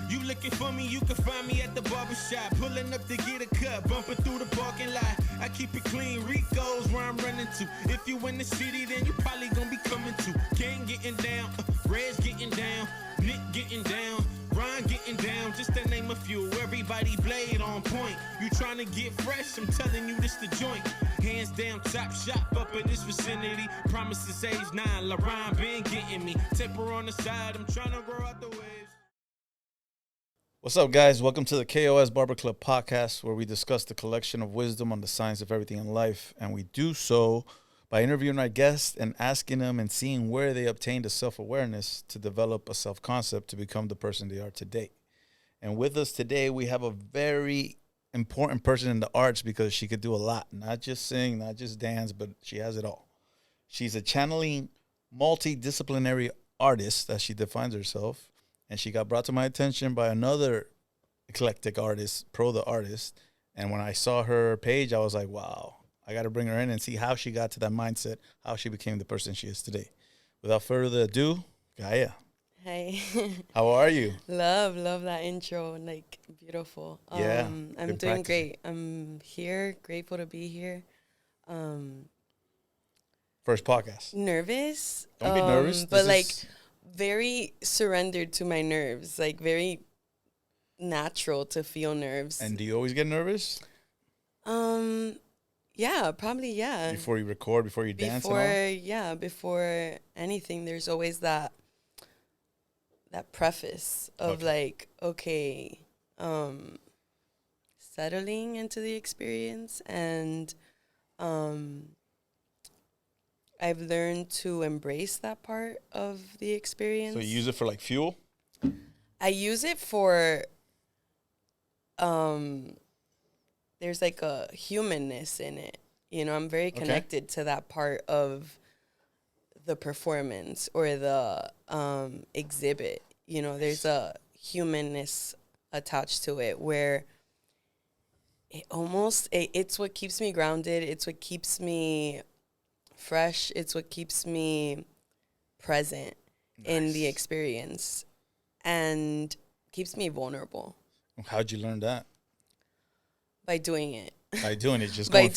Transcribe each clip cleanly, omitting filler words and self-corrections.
You looking for me, you can find me at the barbershop. Pulling up to get a cut, bumping through the parking lot. I keep it clean, Rico's where I'm running to. If you in the city, then you probably gonna be coming to. Gang getting down, Red's getting down, Nick getting down, Ron getting down, just to name a few. Everybody blade on point. You trying to get fresh, I'm telling you this the joint. Hands down, top shop up in this vicinity. Promises age 9, LaRon been getting me. Temper on the side, I'm trying to grow out the waves. What's up, guys? Welcome to the K.O.S. Barber Club podcast, where we discuss the collection of wisdom on the science of everything in life. And we do so by interviewing our guests and asking them and seeing where they obtained a self-awareness to develop a self-concept to become the person they are today. And with us today, we have a very important person in the arts because she could do a lot, not just sing, not just dance, but she has it all. She's a channeling multidisciplinary artist, as she defines herself. And she got brought to my attention by another eclectic artist, Pro the Artist. And when I saw her page, I was like, wow, I got to bring her in and see how she got to that mindset, how she became the person she is today. Without further ado, Gaiya. Hey. How are you? Love that intro. Like, beautiful. Yeah. I'm doing great. I'm here, grateful to be here. First podcast. Nervous. Don't be nervous. But very surrendered to my nerves, like very natural to feel nerves. And do you always get nervous? Yeah, probably, yeah. Before you record, before you dance and all? Yeah, before anything, there's always that preface of settling into the experience, and I've learned to embrace that part of the experience. So you use it for like fuel? I use it for, there's like a humanness in it. You know, I'm very connected to that part of the performance or the exhibit. You know, there's a humanness attached to it where it's what keeps me grounded. It's what keeps me fresh. It's what keeps me present in the experience and keeps me vulnerable. How'd you learn that? By doing it. By doing it, just By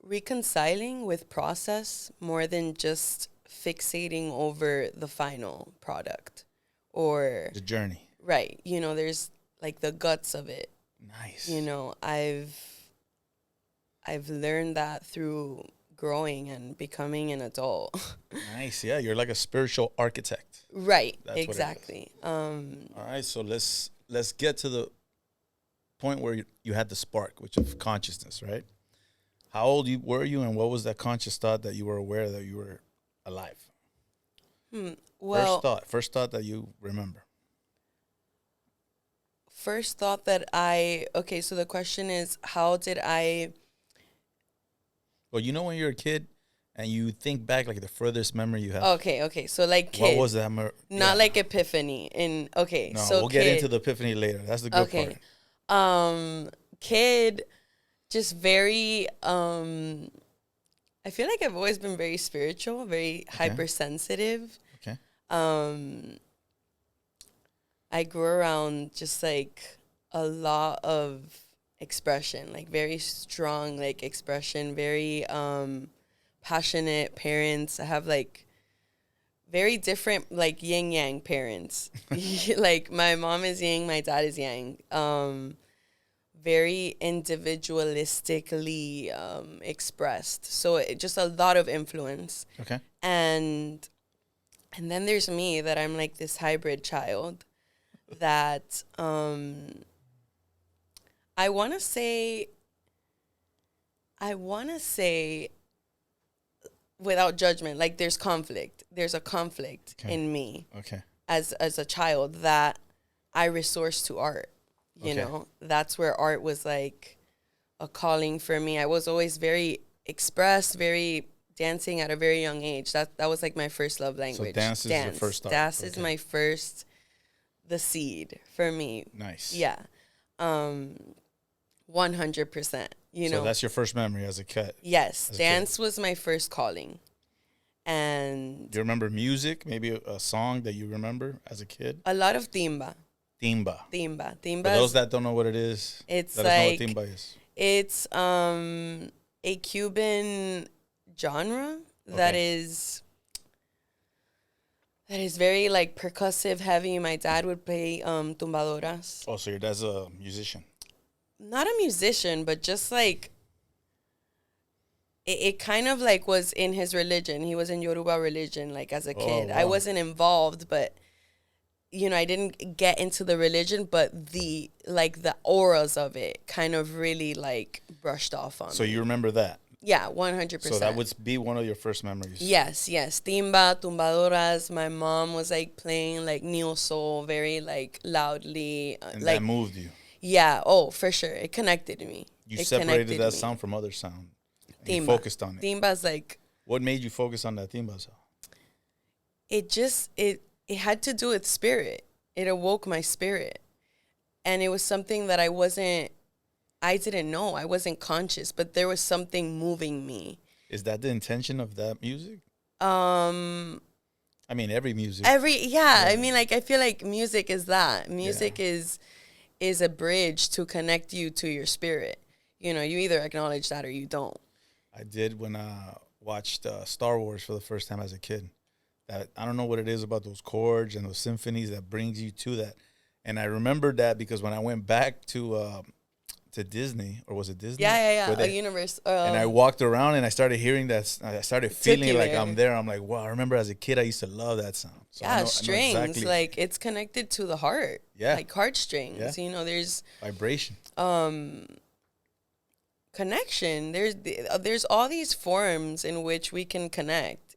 reconciling with process more than just fixating over the final product or the journey. Right. You know, there's like the guts of it. Nice. You know, I've learned that through growing and becoming an adult. Nice. Yeah, you're like a spiritual architect. Right. That's exactly. All right, so let's get to the point where you had the spark, which of consciousness, right? How old were you, and what was that conscious thought that you were aware that you were alive? Well, first thought that you remember. First thought that so the question is, how did I... Well, you know when you're a kid and you think back, like the furthest memory you have. Okay. So like kid. What was that? Not like epiphany. No, we'll get into the epiphany later. That's the good part. Kid, just very, I feel like I've always been very spiritual, very hypersensitive. Okay. I grew around just like a lot of expression, like very strong, like expression, very passionate parents. I have like very different, like yin yang parents. Like my mom is yin, my dad is yang. Very individualistically expressed. So just a lot of influence. Okay. And then there's me, that I'm like this hybrid child that I want to say without judgment, like there's conflict. There's a conflict in me as a child that I resource to art. You know, that's where art was like a calling for me. I was always very expressed, very dancing at a very young age. That was like my first love language. So dance is your first start. Dance is my first, the seed for me. Nice. Yeah. 100%. You know. So that's your first memory as a kid. Yes. Dance was my first calling. And do you remember music? Maybe a song that you remember as a kid? A lot of timba. Timba. Timba. For those that don't know what it is, it's let us know what timba is. It's a Cuban genre that is very like percussive heavy. My dad would play tumbadoras. Oh, so your dad's a musician? Not a musician, but just like it kind of like was in his religion. He was in Yoruba religion like as a kid. Wow. I wasn't involved, but I didn't get into the religion, but the auras of it kind of really like brushed off on me. So you remember that? Yeah, 100%. So that would be one of your first memories. Yes. Timba, tumbadoras. My mom was like playing like neo soul very like loudly. And like, that moved you. Yeah. Oh, for sure. It connected me. You separated that sound from other sound. You focused on it. Timba's like. What made you focus on that timba sound? It had to do with spirit. It awoke my spirit. And it was something that I didn't know. I wasn't conscious, but there was something moving me. Is that the intention of that music? I mean, every music. Yeah. I mean, like, I feel like music is that. Music is a bridge to connect you to your spirit. You either acknowledge that or you don't. I did when I watched Star Wars for the first time as a kid. That I don't know what it is about those chords and those symphonies that brings you to that. And I remembered that because when I went back to Disney, or was it Disney? Yeah. A universe. And I walked around and I started hearing that. I started feeling like I'm there. I'm like, wow, I remember as a kid, I used to love that sound. So strings. I know exactly. Like, it's connected to the heart. Yeah. Like heartstrings. Yeah. There's vibration. Connection. There's all these forms in which we can connect.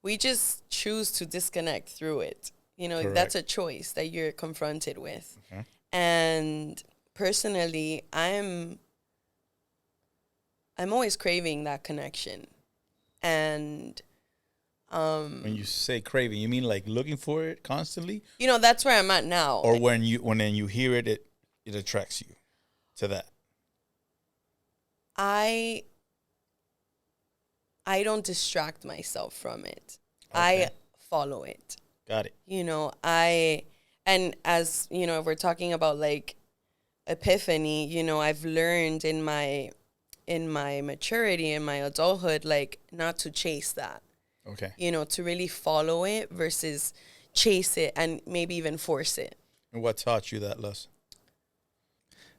We just choose to disconnect through it. Correct. That's a choice that you're confronted with. Okay. And personally, I'm always craving that connection. And when you say craving, you mean like looking for it constantly? That's where I'm at now. Or when you hear it, it attracts you to that. I don't distract myself from it. Okay. I follow it. Got it. And as, if we're talking about like epiphany, I've learned in my maturity, in my adulthood, like not to chase that. Okay. To really follow it versus chase it and maybe even force it. And what taught you that lesson?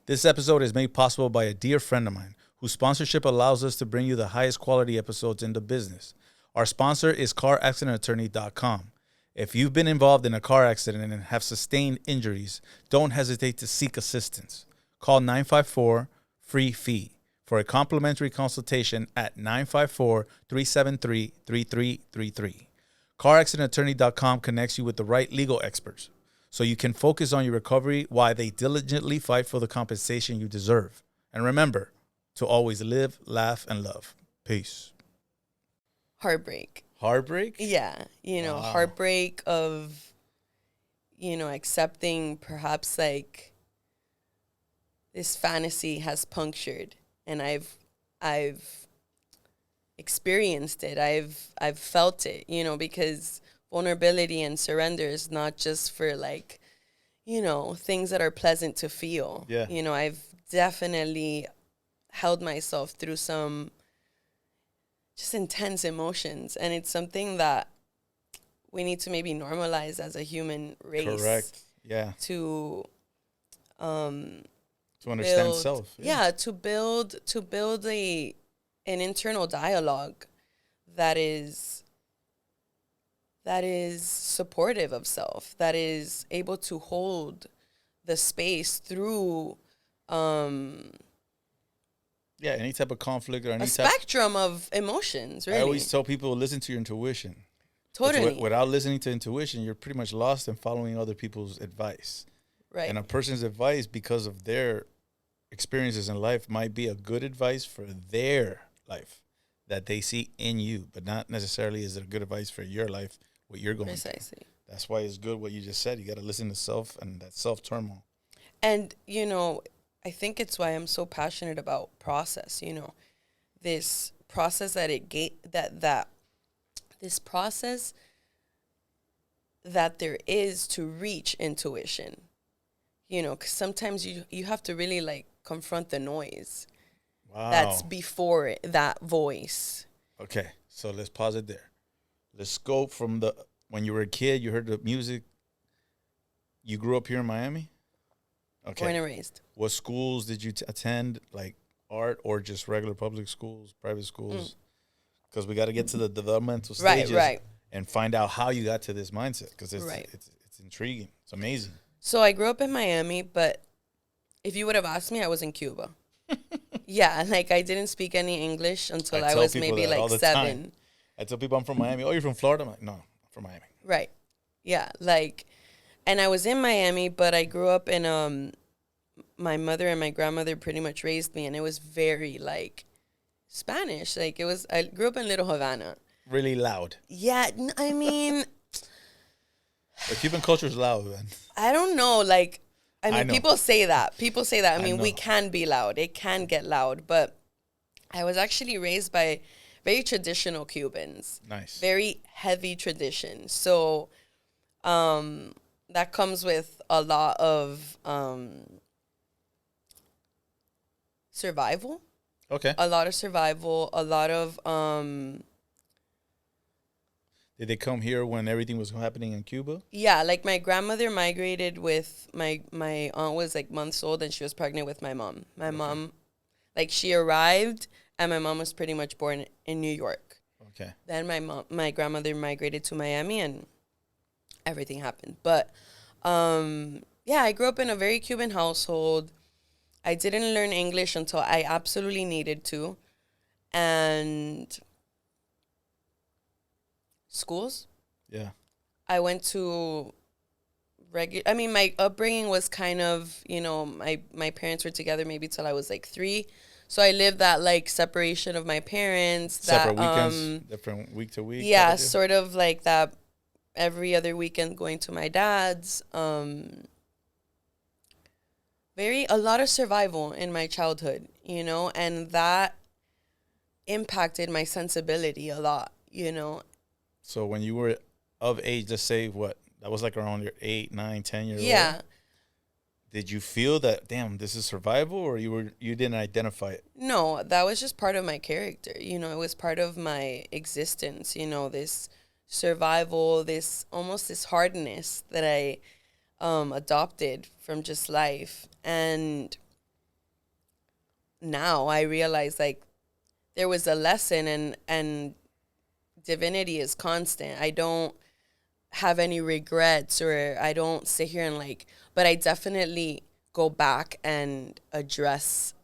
This episode is made possible by a dear friend of mine whose sponsorship allows us to bring you the highest quality episodes in the business. Our sponsor is caraccidentattorney.com. If you've been involved in a car accident and have sustained injuries, don't hesitate to seek assistance. Call 954-FREE-FEE for a complimentary consultation at 954-373-3333. CarAccidentAttorney.com connects you with the right legal experts so you can focus on your recovery while they diligently fight for the compensation you deserve. And remember to always live, laugh, and love. Peace. Heartbreak? Yeah. Wow. Heartbreak of, accepting perhaps like this fantasy has punctured, and I've experienced it. I've felt it, because vulnerability and surrender is not just for like, things that are pleasant to feel. Yeah. I've definitely held myself through some just intense emotions, and it's something that we need to maybe normalize as a human race. Correct. Yeah. To understand self. Yeah. To build an internal dialogue that is supportive of self, that is able to hold the space through any type of conflict or any spectrum of emotions, really. I always tell people, listen to your intuition. Totally. Without listening to intuition, you're pretty much lost in following other people's advice. Right. And a person's advice, because of their experiences in life, might be a good advice for their life that they see in you, but not necessarily is it a good advice for your life, what you're going through. Precisely. That's why it's good what you just said. You got to listen to self and that self-turmoil. And, I think it's why I'm so passionate about process, this process that this process that there is to reach intuition, you know, because sometimes you have to really like confront the noise that's before it, that voice. Okay, so let's pause it there. Let's go from when you were a kid, you heard the music. You grew up here in Miami? Okay. Born and raised. What schools did you attend, like art or just regular public schools, private schools? Because we got to get to the developmental stages and find out how you got to this mindset, because it's intriguing. It's amazing. So I grew up in Miami, but if you would have asked me, I was in Cuba. Yeah, like I didn't speak any English until I was maybe like 7. I tell people I'm from Miami. Oh, you're from Florida? I'm like, no, I'm from Miami. Right. Yeah, like, and I was in Miami, but I grew up in my mother and my grandmother pretty much raised me, and it was very like Spanish. Like I grew up in Little Havana. Really loud. Yeah, I mean, the Cuban culture is loud, man. I don't know. Like, I mean, people say that. I mean, we know. can be loud. It can get loud, but I was actually raised by very traditional Cubans. Nice. Very heavy tradition. So, that comes with a lot of survival. Okay. A lot of survival. A lot of Did they come here when everything was happening in Cuba? Yeah, like my grandmother migrated with my aunt was like months old, and she was pregnant with my mom. My mom, like she arrived, and my mom was pretty much born in New York. Okay. Then my grandmother migrated to Miami, and everything happened. But yeah, I grew up in a very Cuban household. I didn't learn English until I absolutely needed to, and schools. Yeah. I went to I mean, my upbringing was kind of, you know, my parents were together maybe till I was like 3. So I lived that like separation of my parents. Separate weekends, different week to week. Yeah, sort of like that every other weekend going to my dad's. A lot of survival in my childhood, you know, and that impacted my sensibility a lot, you know. So when you were of age, let's say that was like around your 8, 9, 10 years old. Yeah. Did you feel that, damn, this is survival, or you didn't identify it? No, that was just part of my character. You know, it was part of my existence, you know, this survival, this hardness that I adopted from just life. And now I realize like there was a lesson, and divinity is constant. I don't have any regrets, or I don't sit here and like, but I definitely go back and address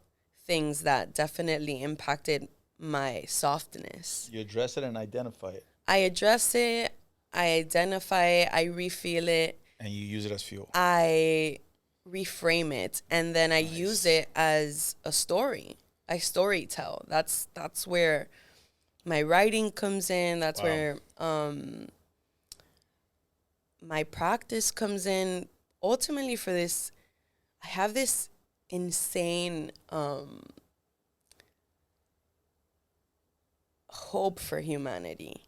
things that definitely impacted my softness. You address it and identify it. I address it, I identify it, I refeel it. And you use it as fuel. I reframe it, and then I use it as a story. I story tell. That's where my writing comes in. That's where my practice comes in. Ultimately, for this, I have this insane hope for humanity.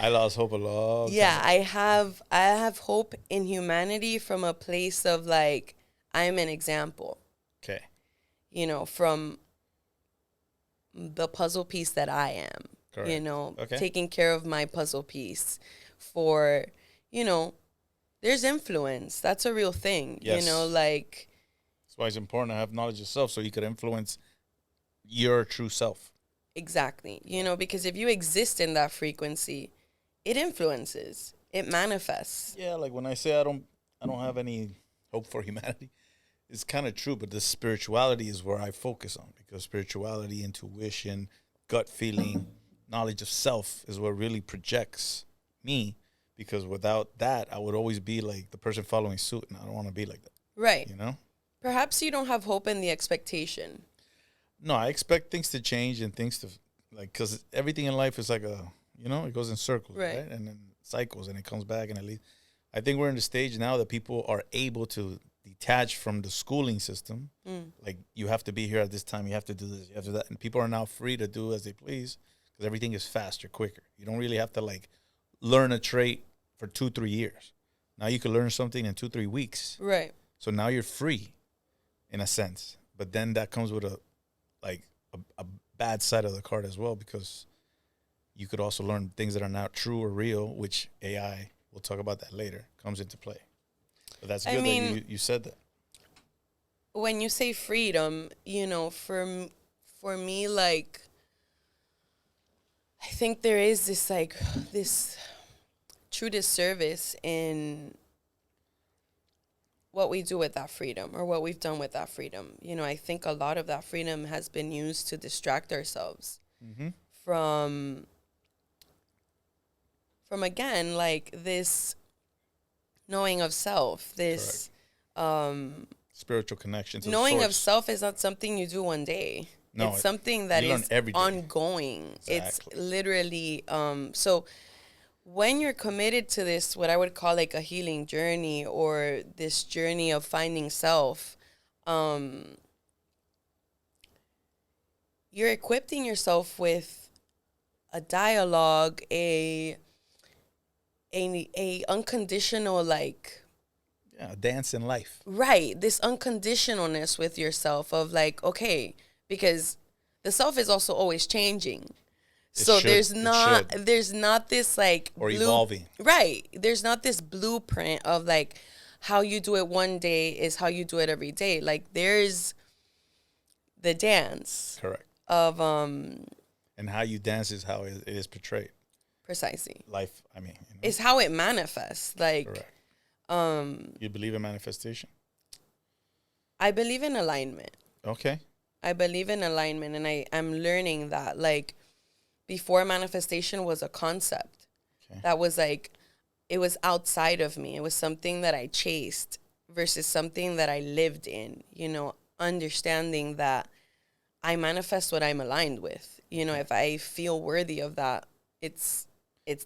I lost hope a lot. Yeah, I have hope in humanity from a place of like, I'm an example. Okay. You know, from the puzzle piece that I am. Correct. You know, taking care of my puzzle piece for, you know, there's influence. That's a real thing. Yes. You know, like. That's why it's important to have knowledge of self so you could influence your true self. Exactly. You know, because if you exist in that frequency, it influences. It manifests. Yeah, like when I say I don't have any hope for humanity, it's kind of true, but the spirituality is where I focus on, because spirituality, intuition, gut feeling, knowledge of self is what really projects me, because without that, I would always be like the person following suit, and I don't want to be like that. Right. You know? Perhaps you don't have hope in the expectation. No, I expect things to change and things to, like, because everything in life is like it goes in circles, right? And then cycles, and it comes back, and at least I think we're in the stage now that people are able to detach from the schooling system. Like, you have to be here at this time, you have to do this, you have to do that, and people are now free to do as they please, because everything is faster, quicker. You don't really have to like learn a trait for 2-3 years. Now you can learn something in 2-3 weeks. Right. So now you're free, in a sense. But then that comes with a bad side of the card as well, because you could also learn things that are not true or real, which AI, we'll talk about that later, comes into play. But that's good that you said that. When you say freedom, you know, for me, like, I think there is this, like, this true disservice in what we do with that freedom, or what we've done with that freedom. You know, I think a lot of that freedom has been used to distract ourselves from again, like, this knowing of self, this spiritual connection to knowing the of self is not something you do one day. No, it's something that is ongoing. Exactly. It's literally so when you're committed to this, what I would call like a healing journey, or this journey of finding self, you're equipping yourself with a dialogue, a unconditional, like, a dance in life. Right. This unconditionalness with yourself of like, okay, because the self is also always changing. So there's not this like evolving. Right. There's not this blueprint of like how you do it one day is how you do it every day. Like, there's the dance. Correct. Of and how you dance is how it is portrayed. Precisely. Life, I mean, you know? Is how it manifests. Like, correct. You believe in manifestation? I believe in alignment. Okay. I believe in alignment, and I'm learning that, like, before manifestation was a concept that was like, it was outside of me. It was something that I chased versus something that I lived in, you know, understanding that I manifest what I'm aligned with. You know, if I feel worthy of that, it's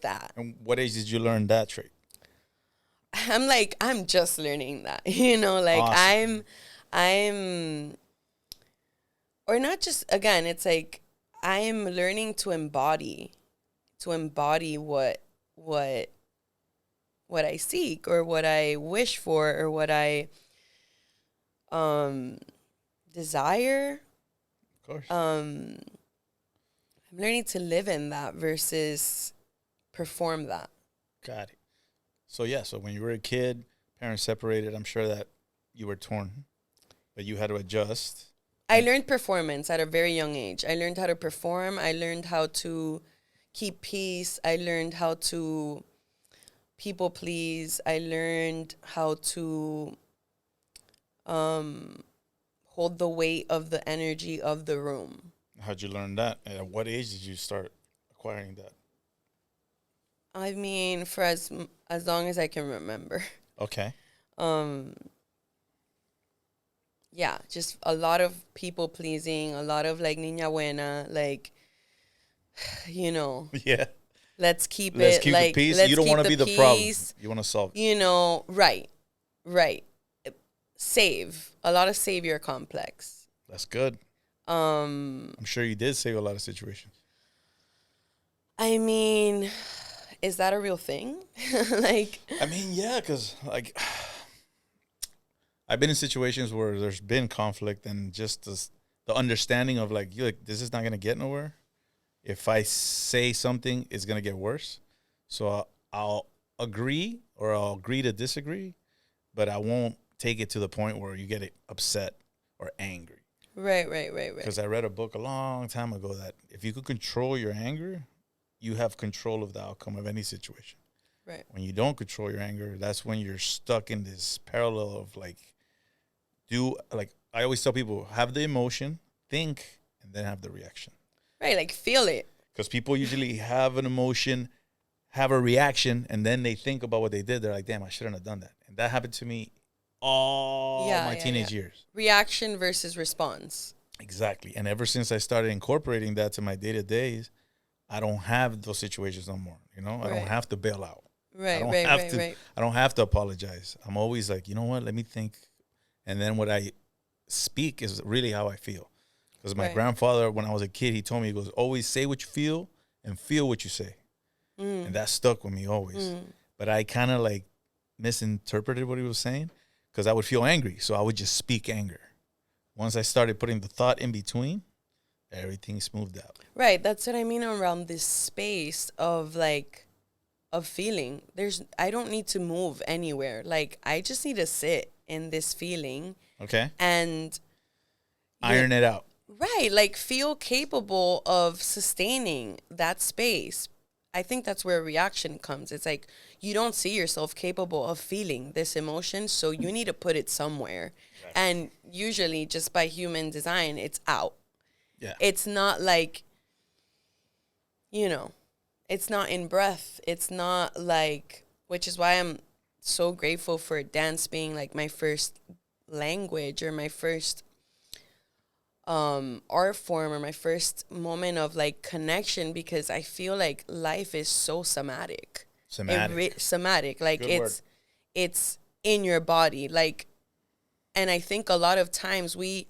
that. And what age did you learn that trait? I'm just learning that, you know, like awesome. I'm, or not just, again, it's like, I'm learning to embody what I seek, or what I wish for, or what I desire. Of course. I'm learning to live in that versus perform that. Got it. So so when you were a kid, parents separated, I'm sure that you were torn, but you had to adjust. I learned performance at a very young age. I learned how to perform. I learned how to keep peace. I learned how to people please. I learned how to hold the weight of the energy of the room. How'd you learn that? And at what age did you start acquiring that? I mean, for as long as I can remember. Okay. Yeah, just a lot of people pleasing, a lot of like niña buena, like, you know. Yeah. Let's keep the peace. Let's you don't want to be the problem. You want to solve it. You know, right. Save. A lot of savior complex. That's good. I'm sure you did save a lot of situations. I mean, is that a real thing? Like, I mean, yeah, because like I've been in situations where there's been conflict, and just the understanding of like, this is not gonna get nowhere. If I say something, it's gonna get worse. So I'll agree, or I'll agree to disagree, but I won't take it to the point where you get upset or angry. Right. Because I read a book a long time ago that if you could control your anger, you have control of the outcome of any situation. Right. When you don't control your anger, that's when you're stuck in this parallel of like, I always tell people, have the emotion, think, and then have the reaction. Right, like feel it. Because people usually have an emotion, have a reaction, and then they think about what they did. They're like, damn, I shouldn't have done that. And that happened to me all my teenage years. Reaction versus response. Exactly. And ever since I started incorporating that to my day-to-days, I don't have those situations no more. You know, I don't have to bail out. Right. I don't have to apologize. I'm always like, you know what? Let me think. And then what I speak is really how I feel. Because my grandfather, when I was a kid, he told me, he goes, always say what you feel and feel what you say. And that stuck with me always. But I kind of like misinterpreted what he was saying because I would feel angry. So I would just speak anger. Once I started putting the thought in between, everything smoothed out. Right. That's what I mean around this space of like, of feeling. I don't need to move anywhere. Like, I just need to sit in this feeling. Okay. And iron it out. Right. Like, feel capable of sustaining that space. I think that's where reaction comes. It's like you don't see yourself capable of feeling this emotion, so you need to put it somewhere. Right. And usually, just by human design, it's out. Yeah. It's not like, it's not in breath. It's not like, which is why I'm so grateful for dance being like my first language or my first art form or my first moment of like connection, because I feel like life is so somatic. Somatic. Like it's in your body. Like, and I think a lot of times we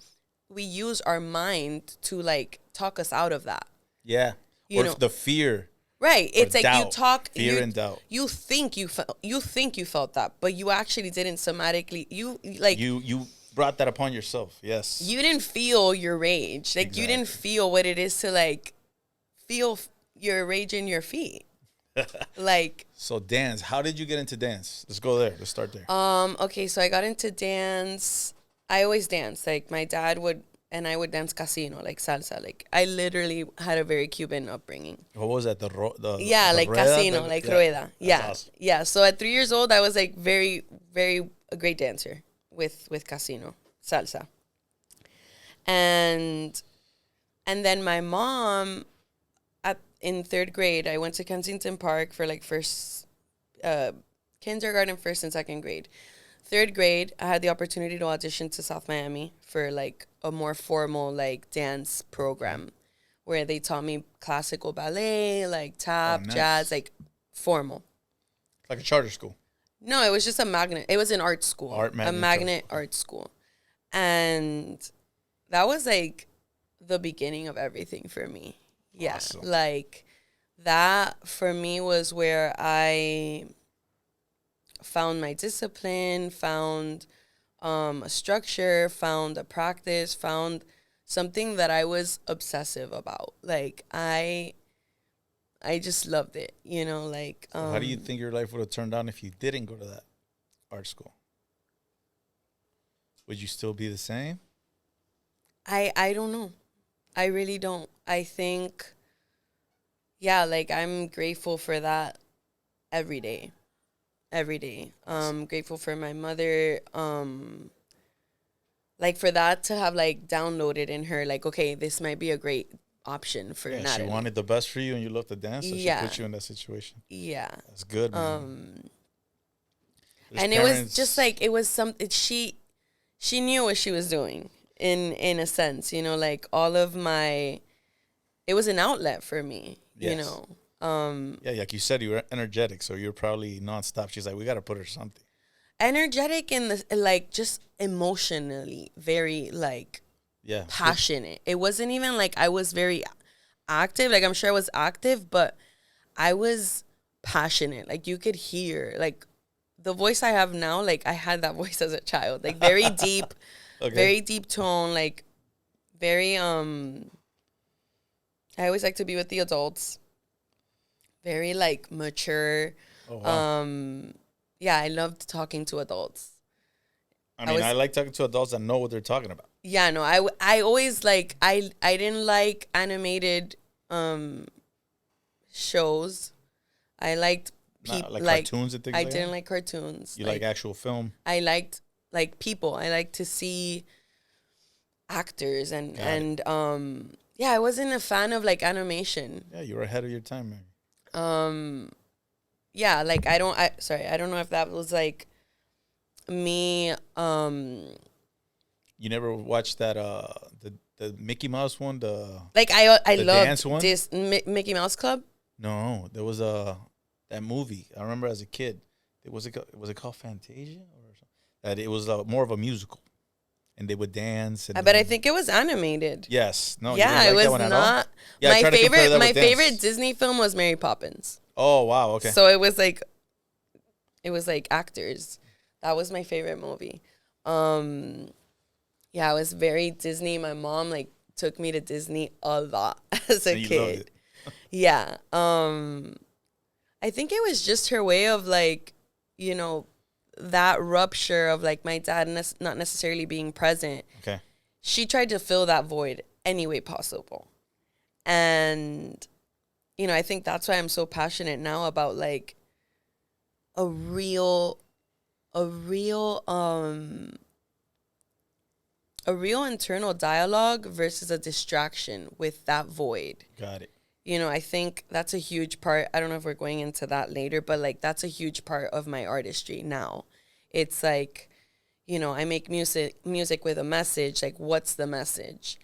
use our mind to like talk us out of that. Yeah. Or the fear. Right. It's like doubt. You talk fear and doubt. You think you felt that, but you actually didn't somatically. You brought that upon yourself. Yes. You didn't feel your rage. Like, you didn't feel what it is to like feel your rage in your feet. Like, so dance, how did you get into dance? Let's go there. Let's start there. Okay, so I got into dance. I always danced. Like, my dad would, and I would dance casino, like salsa. Like, I literally had a very Cuban upbringing. What was that? The like rueda, casino, like rueda. Yeah. Awesome. Yeah. So at 3 years old, I was like very, very a great dancer with casino, salsa. And then my mom, in third grade, I went to Kensington Park for like kindergarten, first and second grade. Third grade, I had the opportunity to audition to South Miami for like a more formal like dance program where they taught me classical ballet, like tap, jazz, like formal. Like a charter school. No, it was just a magnet. It was an art school. A magnet art school. And that was like the beginning of everything for me. Yeah. Awesome. Like, that for me was where I found my discipline, found a structure, found a practice, found something that I was obsessive about. Like, I just loved it, like. So how do you think your life would have turned out if you didn't go to that art school? Would you still be the same? I don't know. I really don't. I think, yeah, like, I'm grateful for that every day. Every day. Grateful for my mother. Like, for that to have, like, downloaded in her, like, okay, this might be a great option for Natalie. She wanted the best for you and you love to dance, so she put you in that situation. Yeah. That's good, man. And it was just, like, it was something, she knew what she was doing, in a sense, like, all of my, it was an outlet for me, Yeah, like you said, you were energetic, so you're probably nonstop. She's like, we got to put her something. Energetic in the, like, just emotionally very, like, passionate. It wasn't even like I was very active. Like, I'm sure I was active, but I was passionate. Like, you could hear, like, the voice I have now, like, I had that voice as a child. Like, very deep, very deep tone, like, very, I always like to be with the adults. Very, like, mature. Oh, wow. Yeah, I loved talking to adults. I like talking to adults that know what they're talking about. Yeah, no, I always, like, I didn't like animated shows. I liked people. Like cartoons and things like that? I didn't like cartoons. You like actual film? I liked, like, people. I liked to see actors and yeah, I wasn't a fan of, like, animation. Yeah, you were ahead of your time, man. Yeah, like, I don't know if that was, like, me, You never watched that, the Mickey Mouse one? Like, I loved this Mickey Mouse Club? No, there was that movie. I remember as a kid. Was it called Fantasia or something? That it was more of a musical. and they would dance. And but I think it was animated. Yes. No. Yeah, it was not. Yeah, my favorite Disney film was Mary Poppins. Oh wow. Okay. So it was like actors. That was my favorite movie. Yeah, it was very Disney. My mom like took me to Disney a lot as a kid. Yeah. I think it was just her way of like, you know, that rupture of like my dad not necessarily being present. Okay. She tried to fill that void any way possible. And, you know, I think that's why I'm so passionate now about like a real internal dialogue versus a distraction with that void. Got it. You know, I think that's a huge part. I don't know if we're going into that later, but like that's a huge part of my artistry now. It's like, you know, I make music with a message. Like, what's the message?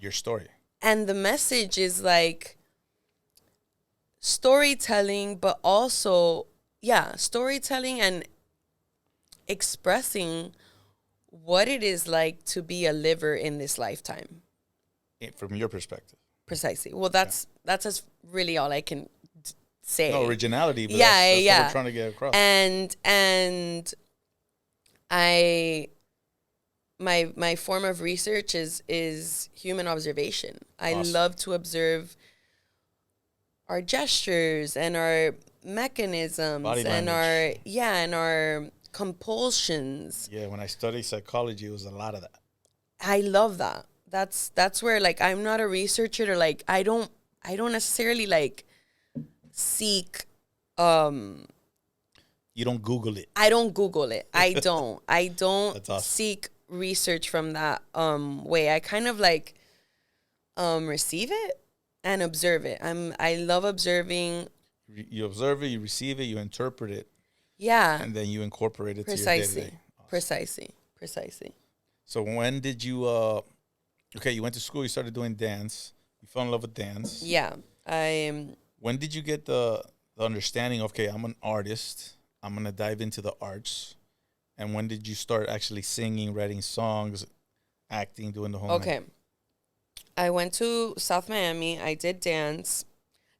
Your story. And the message is like storytelling, but also, storytelling and expressing what it is like to be a liver in this lifetime. From your perspective. Precisely. Well, that's just really all I can say. No originality, but that's what we're trying to get across. And my form of research is human observation. I love to observe our gestures and our mechanisms and our compulsions. Yeah, when I studied psychology, it was a lot of that. I love that. That's where like I'm not a researcher or like I don't necessarily like seek You don't Google it. I don't Google it. I don't awesome. seek research from that way. I kind of like receive it and observe it. I love observing. You observe it, you receive it, you interpret it. Yeah. And then you incorporate it Precisely. to your day-to-day. Precisely. So when did you you went to school, you started doing dance. You fell in love with dance. Yeah. When did you get the understanding of, okay, I'm an artist, I'm going to dive into the arts? And when did you start actually singing, writing songs, acting, doing the whole thing? I went to South Miami. I did dance.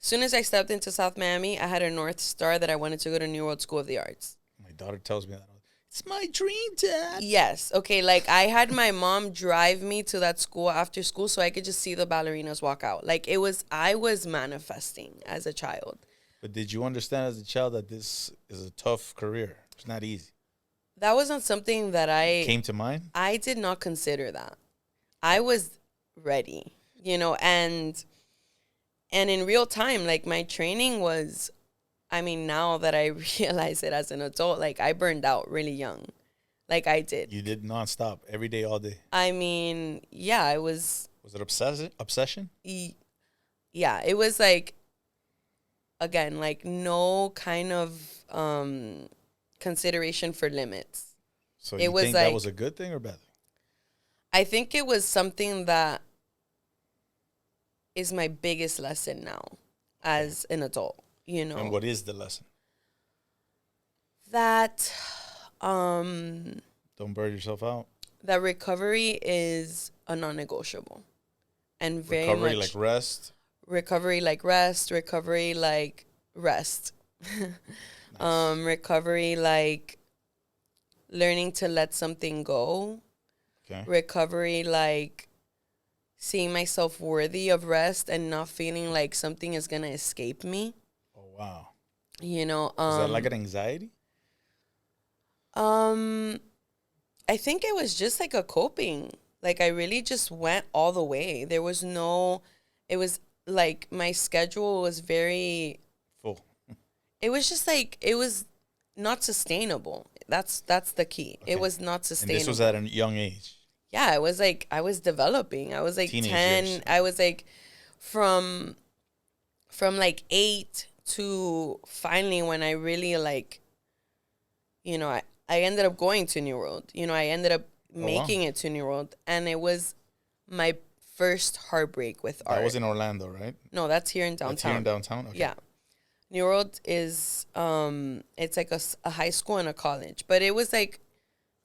As soon as I stepped into South Miami, I had a North Star that I wanted to go to New World School of the Arts. My daughter tells me that. It's my dream, Dad. Yes. Okay, like I had my mom drive me to that school after school so I could just see the ballerinas walk out. Like I was manifesting as a child. But did you understand as a child that this is a tough career? It's not easy. That wasn't something that came to mind? I did not consider that. I was ready, you know, and in real time, like my training was, I mean, now that I realize it as an adult, like I burned out really young. Like I did. You did nonstop, every day, all day. I mean, yeah, it was. Was it obsession? Yeah, it was like, again, like no kind of consideration for limits. So you think that was a good thing or bad thing? I think it was something that is my biggest lesson now as an adult, you know. And what is the lesson? That don't burn yourself out. That recovery is a non-negotiable. And very recovery much like rest. Recovery like rest, recovery like rest. Nice. Recovery like learning to let something go. Okay. Recovery like seeing myself worthy of rest and not feeling like something is gonna escape me. Oh wow. You know, is that like an anxiety? I think it was just like a coping. Like I really just went all the way. There was it was like my schedule was very full. It was just like it was not sustainable. That's the key. Okay. It was not sustainable. And this was at a young age. Yeah, it was like I was developing. I was like teenage 10. Years. I was like from like 8 to finally when I really like, you know, I ended up going to New World. You know, I ended up making it to New World, and it was my first heartbreak with art. That was in Orlando, right? No, that's here in downtown. That's here in downtown? Okay. Yeah. New World is, it's like a high school and a college. But it was like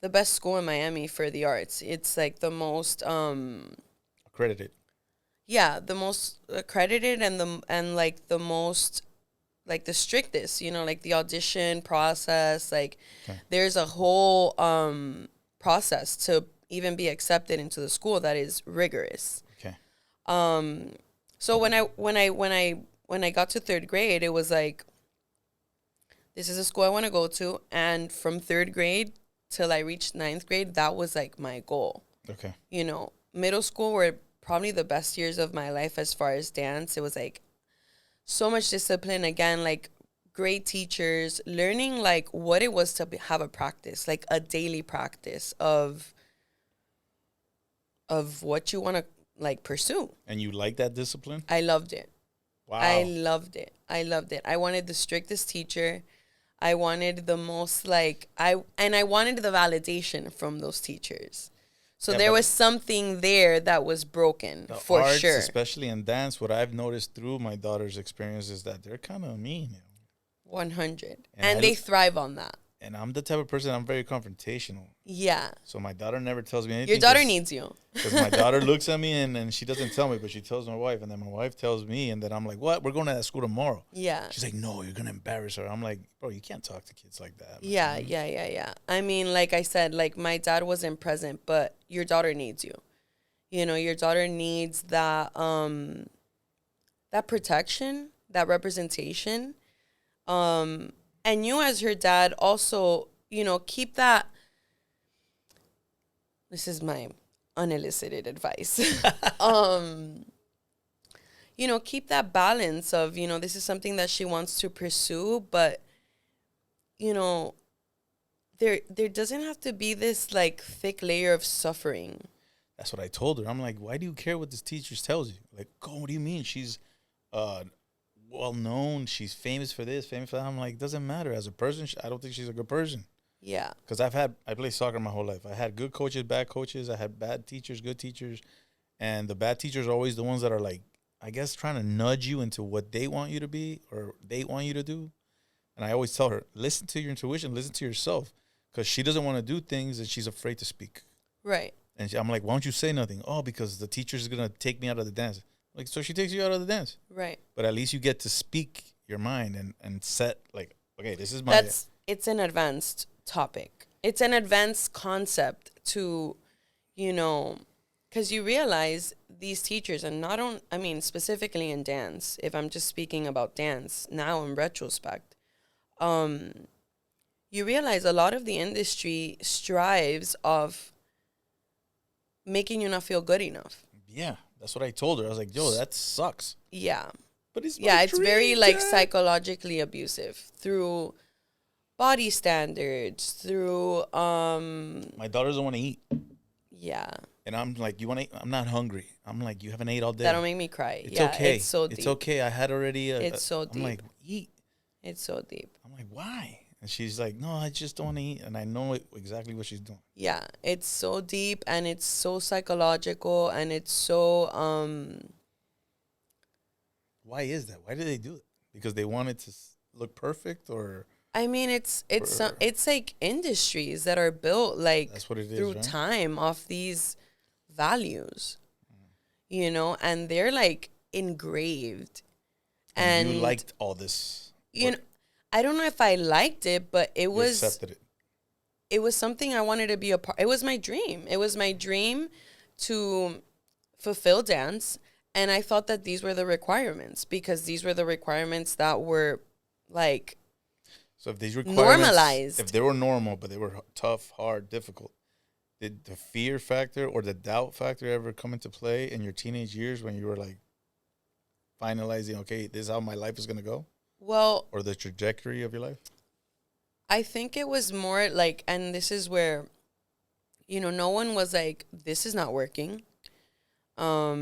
the best school in Miami for the arts. It's like the most accredited. Yeah, the most accredited and like the most like the strictest, you know, like the audition process, like there's a whole process to even be accepted into the school that is rigorous. Okay. So when I got to third grade, it was like, this is a school I want to go to, and from third grade till I reached ninth grade, that was like my goal. Okay. You know, middle school were probably the best years of my life as far as dance. It was like so much discipline, again, like great teachers, learning like what it was to have a practice, like a daily practice of what you want to like pursue. And you like that discipline? I loved it. Wow. I loved it. I wanted the strictest teacher. I wanted the most I wanted the validation from those teachers. So there was something there that was broken, for arts, sure. Especially in dance, what I've noticed through my daughter's experience is that they're kind of mean. 100. And they thrive on that. And I'm the type of person, I'm very confrontational. Yeah. So my daughter never tells me anything. Your daughter needs you. Because my daughter looks at me and she doesn't tell me, but she tells my wife. And then my wife tells me, and then I'm like, what? We're going to that school tomorrow. Yeah. She's like, no, you're going to embarrass her. I'm like, bro, you can't talk to kids like that. Yeah. I mean, like I said, like my dad wasn't present, but your daughter needs you. You know, your daughter needs that that protection, that representation. And you as her dad also, you know, keep that. This is my unelicited advice. You know, keep that balance of, you know, this is something that she wants to pursue, but, you know, there doesn't have to be this like thick layer of suffering. That's what I told her. I'm like, why do you care what this teacher tells you? Like, what do you mean? She's well known. She's famous for this, famous for that. I'm like, doesn't matter. As a person, I don't think she's a good person. Yeah. Because I played soccer my whole life. I had good coaches, bad coaches. I had bad teachers, good teachers. And the bad teachers are always the ones that are like, I guess, trying to nudge you into what they want you to be or they want you to do. And I always tell her, listen to your intuition, listen to yourself. Because she doesn't want to do things and she's afraid to speak. Right. And I'm like, why don't you say nothing? Oh, because the teacher's going to take me out of the dance. Like, so she takes you out of the dance. Right. But at least you get to speak your mind and set, like, okay, this is my... It's an advanced topic. It's an advanced concept to, you know, because you realize these teachers, and specifically in dance, if I'm just speaking about dance now in retrospect, you realize a lot of the industry strives of making you not feel good enough. Yeah. That's what I told her. I was like, yo, that sucks. Yeah. But it's it's very like psychologically abusive through body standards, through my daughter doesn't want to eat. Yeah. And I'm like, you want to eat? I'm not hungry. I'm like, you haven't ate all day. That'll make me cry. It's okay. It's so deep. It's okay. I had already it's so deep. I'm like, eat. It's so deep. I'm like, why? And she's like, no, I just don't want to eat. And I know exactly what she's doing. Yeah, it's so deep and it's so psychological and it's so... Why is that? Why do they do it? Because they want it to look perfect, or... I mean, it's like industries that are built like that's what it is, through right? time off these values, you know, and they're like engraved. And you liked all this. You know, I don't know if I liked it, but it was... accepted it. It was something I wanted to be a part. It was my dream. It was my dream to fulfill dance. And I thought that these were the requirements because these were the requirements that were like... So if these requirements... normalized. If they were normal, but they were tough, hard, difficult, did the fear factor or the doubt factor ever come into play in your teenage years when you were like finalizing, okay, this is how my life is going to go? Well... Or the trajectory of your life? I think it was more like, and this is where, you know, no one was like, this is not working. I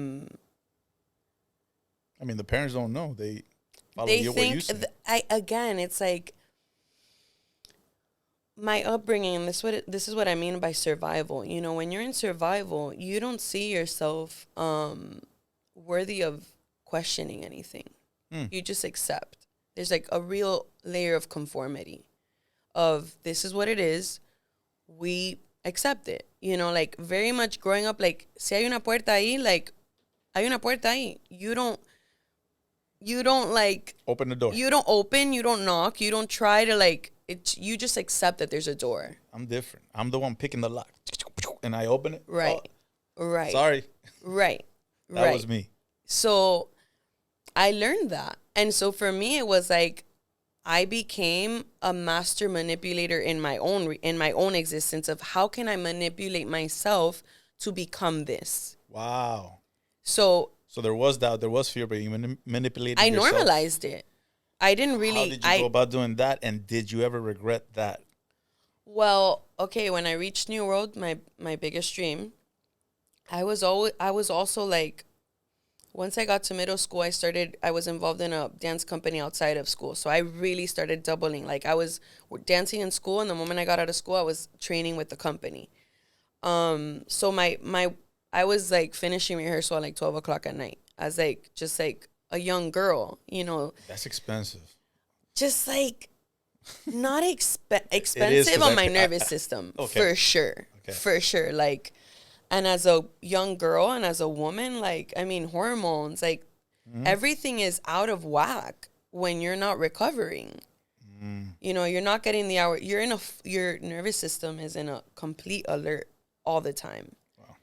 mean, the parents don't know. They follow they you think, what you say. Again, it's like my upbringing, and this is what I mean by survival. You know, when you're in survival, you don't see yourself worthy of questioning anything. You just accept. There's like a real layer of conformity. Of this is what it is. We accept it. You know, like very much growing up, like, si hay una puerta ahí, like, hay una puerta ahí. You don't like open the door. You don't open, you don't knock, you don't try to like it. You just accept that there's a door. I'm different. I'm the one picking the lock, and I open it. Right. Oh, right. Sorry. Right. That was me. So I learned that. And so for me, it was like I became a master manipulator in my own existence of how can I manipulate myself to become this. Wow. So there was doubt, there was fear, but you manipulated I yourself. normalized it. I didn't really. How did you go about doing that? And did you ever regret that? Well, okay, when I reached New World, my biggest dream, I was also like, once I got to middle school, I was involved in a dance company outside of school. So I really started doubling. Like I was dancing in school, and the moment I got out of school, I was training with the company. So I was like finishing rehearsal at like 12 o'clock at night. I was like, just like a young girl, you know. That's expensive. Just like not expensive on my nervous system, okay. For sure. Okay. For sure. Like, and as a young girl and as a woman, like, I mean, hormones, like everything is out of whack when you're not recovering. You know, you're not getting the hour. Your nervous system is in a complete alert all the time. Wow.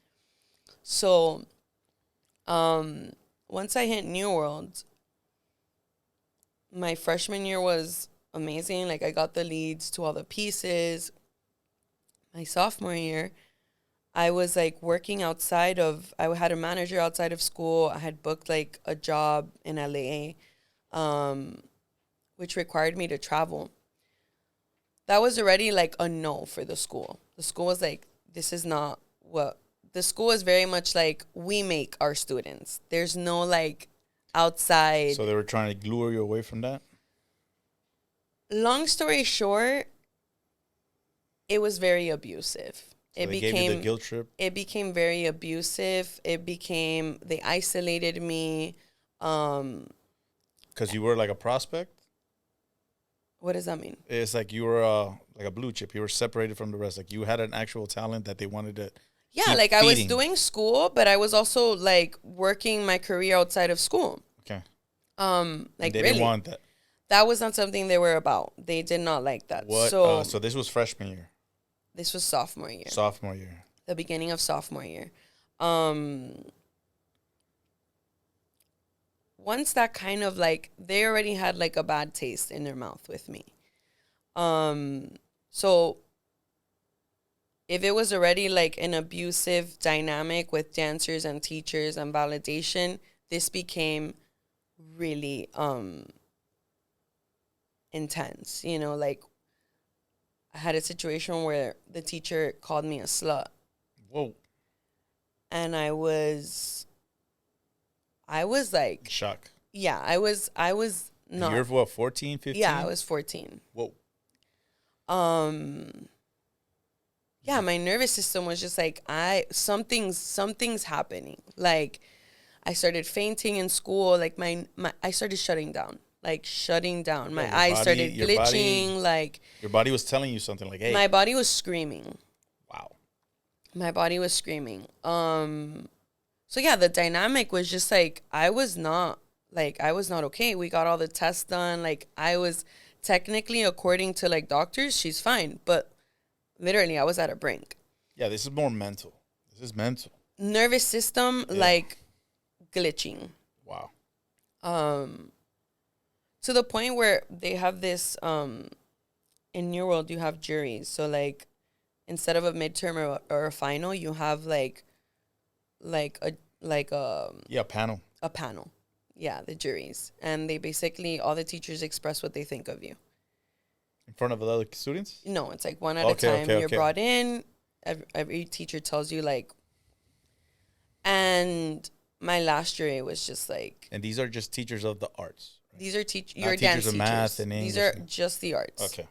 So, once I hit New World, my freshman year was amazing. Like I got the leads to all the pieces. My sophomore year, I was like working I had a manager outside of school. I had booked like a job in LA, which required me to travel. That was already like a no for the school. The school was like, this is not what, the school is very much like, we make our students. There's no like outside. So they were trying to lure you away from that? Long story short, it was very abusive. So they gave you the guilt trip? It became very abusive. They isolated me. Because you were like a prospect? What does that mean? It's like you were like a blue chip. You were separated from the rest. Like you had an actual talent that they wanted to keep like feeding. I was doing school, but I was also like working my career outside of school. Okay. Like they really, didn't want that. That was not something they were about. They did not like that. What? So this was freshman year. This was sophomore year. Sophomore year. The beginning of sophomore year. Once that kind of like, they already had like a bad taste in their mouth with me. So if it was already like an abusive dynamic with dancers and teachers and validation, this became really intense. You know, like I had a situation where the teacher called me a slut. Whoa. And I was like shock. Yeah, I was not. You're what, 14, 15? Yeah, I was 14. Whoa. Yeah, my nervous system was just like something's happening. Like I started fainting in school, like I started shutting down. My eyes started glitching, like your body was telling you something, like, hey. My body was screaming. Wow. My body was screaming. So yeah, the dynamic was just like I was not okay. We got all the tests done. Like I was technically, according to like doctors, she's fine, but literally I was at a brink. Yeah, this is more mental. This is mental. Nervous system, like glitching. Wow. To the point where they have this in New World, you have juries. So like instead of a midterm or a final, you have a panel. A panel. Yeah, the juries. And they basically, all the teachers express what they think of you. In front of the other students? No, it's like one at a time. You're brought in. Every teacher tells you like, and my last jury was just like. And these are just teachers of the arts. Right? These are your dance teachers. Of math and English. These are just the arts. Okay.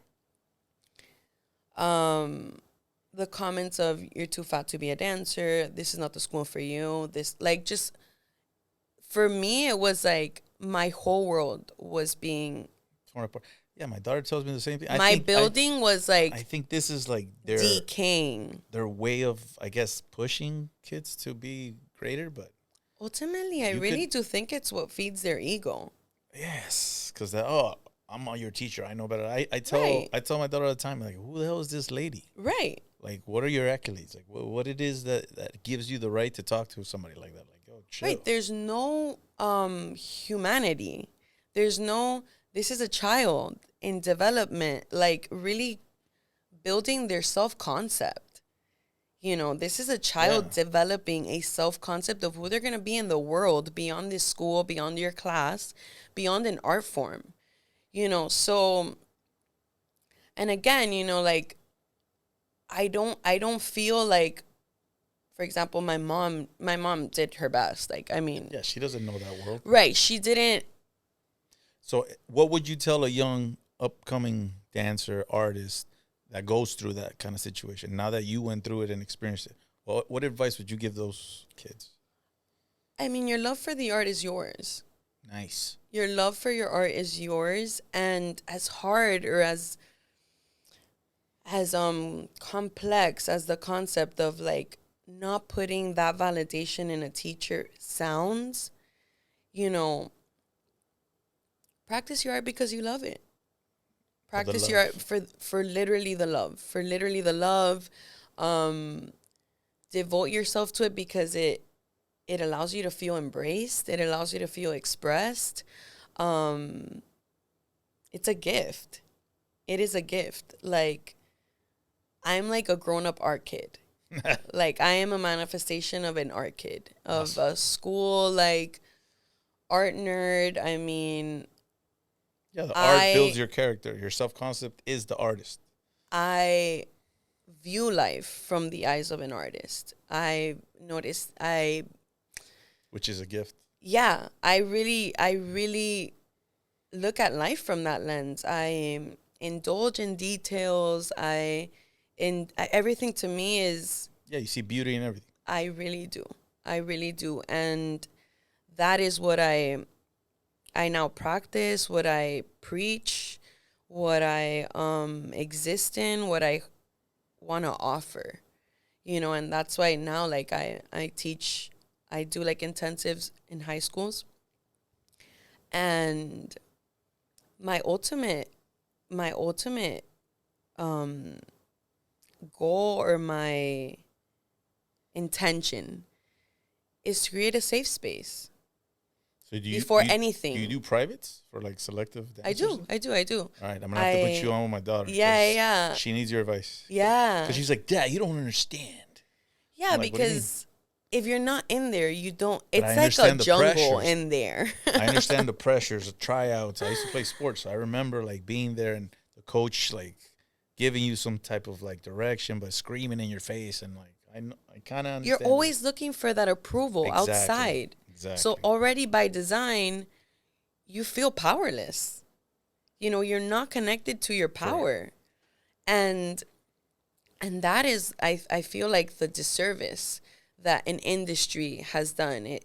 The comments of you're too fat to be a dancer. This is not the school for you. This like just. For me, it was like my whole world was being torn apart. Yeah, my daughter tells me the same thing. My building was like, I think this is like decaying. Their way of, I guess, pushing kids to be greater. But ultimately, I really do think it's what feeds their ego. Yes, because I'm your teacher. I know better. I tell my daughter all the time, like, who the hell is this lady? Right. Like, what are your accolades? Like, what it is that gives you the right to talk to somebody like that? Like, oh, chill. Right. There's no humanity. There's no. This is a child in development, like really building their self-concept. You know, this is a child developing a self-concept of who they're going to be in the world beyond this school, beyond your class, beyond an art form. You know, so, and again, you know, like, I don't feel like, for example, my mom did her best. Like, I mean. Yeah, she doesn't know that world. Right. She didn't. So what would you tell a young upcoming dancer, artist that goes through that kind of situation now that you went through it and experienced it? What advice would you give those kids? I mean, your love for the art is yours. Nice. Your love for your art is yours, and as hard or as complex as the concept of like not putting that validation in a teacher sounds, you know, practice your art because you love it. Practice your art for literally the love. For literally the love. Devote yourself to it because it allows you to feel embraced. It allows you to feel expressed. It's a gift. It is a gift. Like, I'm like a grown-up art kid. Like, I am a manifestation of an art kid. Of a school, like, art nerd. I mean... Yeah, the art builds your character. Your self-concept is the artist. I view life from the eyes of an artist. Which is a gift. Yeah, I really look at life from that lens. I indulge in details. Everything to me is... Yeah, you see beauty in everything. I really do. And that is what I now practice, what I preach, what I exist in, what I want to offer, you know. And that's why now, like, I teach, I do like intensives in high schools, and my ultimate goal or my intention is to create a safe space. So anything. Do you do privates for like selective dancers? I do. All right, I'm going to have to put you on with my daughter. Yeah. She needs your advice. Yeah. Because she's like, Dad, you don't understand. Yeah, like, because if you're not in there, you don't. It's like a jungle in there. I understand the pressures, the tryouts. I used to play sports. So I remember like being there and the coach like giving you some type of like direction, but screaming in your face. And like, I kind of understand. You're always looking for that approval outside. Exactly. So already by design, you feel powerless. You know, you're not connected to your power. Right. And that is, I feel like, the disservice that an industry has done.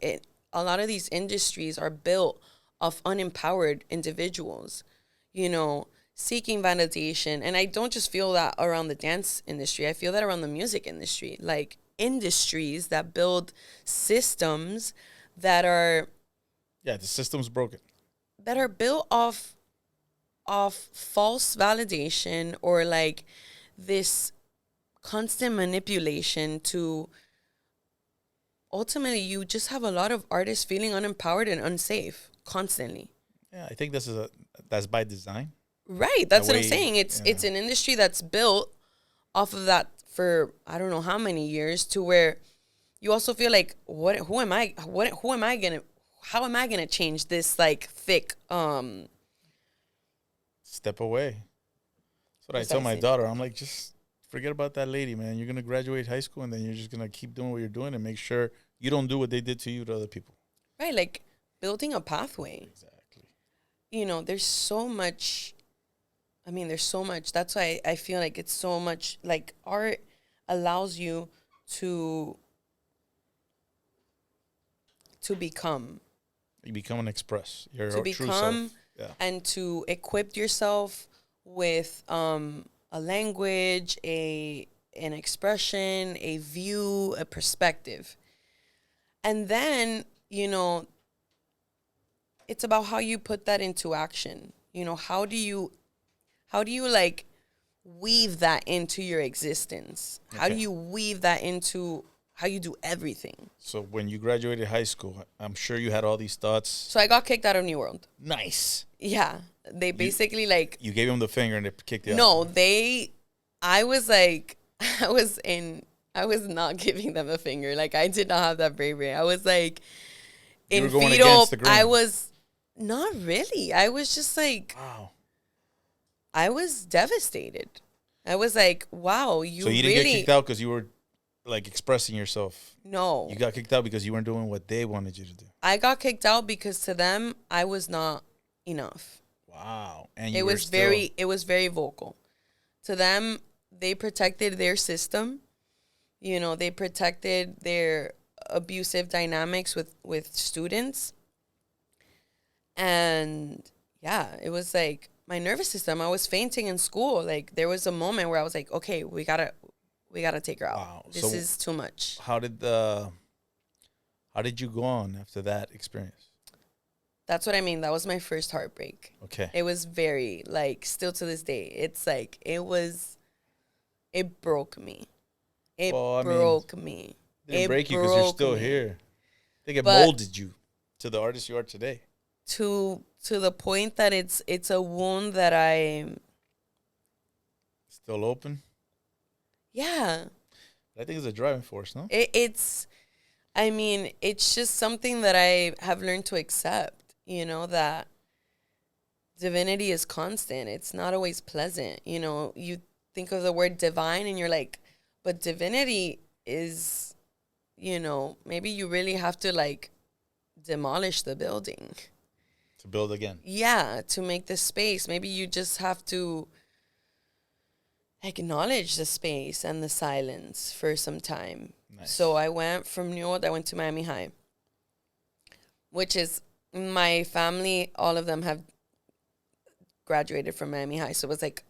A lot of these industries are built of unempowered individuals, you know, seeking validation. And I don't just feel that around the dance industry. I feel that around the music industry. Like, industries that build systems that are... Yeah, the system's broken. That are built off false validation or, like, this constant manipulation to... Ultimately, you just have a lot of artists feeling unempowered and unsafe constantly. Yeah, I think that's by design. Right, that's what I'm saying. It's an industry that's built off of that for I don't know how many years, to where you also feel like, how am I gonna change this, like, thick step away. That's what I tell my daughter. I'm like, just forget about that lady, man. You're gonna graduate high school and then you're just gonna keep doing what you're doing and make sure you don't do what they did to you to other people. Right, like building a pathway. Exactly. You know, there's so much. I mean, there's so much. That's why I feel like it's so much. Like, art allows you to become. You become and express your to true become self. and to equip yourself with a language, an expression, a view, a perspective. And then, it's about how you put that into action. How do you like weave that into your existence? Okay. How do you weave that into how you do everything? So when you graduated high school, I'm sure you had all these thoughts. So I got kicked out of New World. Nice. Yeah. They basically You gave them the finger and they kicked you out. No, I was not giving them a finger. Like, I did not have that bravery. I was like, you were going against the grain. I was not really. I was just like, wow. I was devastated. I was like, wow, you So you didn't get kicked out because you were like expressing yourself? No. You got kicked out because you weren't doing what they wanted you to do? I got kicked out because to them, I was not enough. Wow. And it was very vocal. To them, they protected their system. They protected their abusive dynamics with students. And yeah, it was like my nervous system. I was fainting in school. Like, there was a moment where I was like, okay, we gotta take her out. Wow. This is too much. How did you go on after that experience? That's what I mean. That was my first heartbreak. Okay. It was very, like, still to this day, it's like, it broke me. It broke me. It didn't break you because you're still here. I think it molded you to the artist you are today. To the point that it's a wound that I... Still open? Yeah. I think it's a driving force, no? It's just something that I have learned to accept, that divinity is constant. It's not always pleasant. You think of the word divine and you're like, but divinity is, maybe you really have to, like, demolish the building. To build again. Yeah, to make the space. Maybe you just have to acknowledge the space and the silence for some time. Nice. So I went from New York, I went to Miami High, which is my family, all of them have graduated from Miami High. So it was like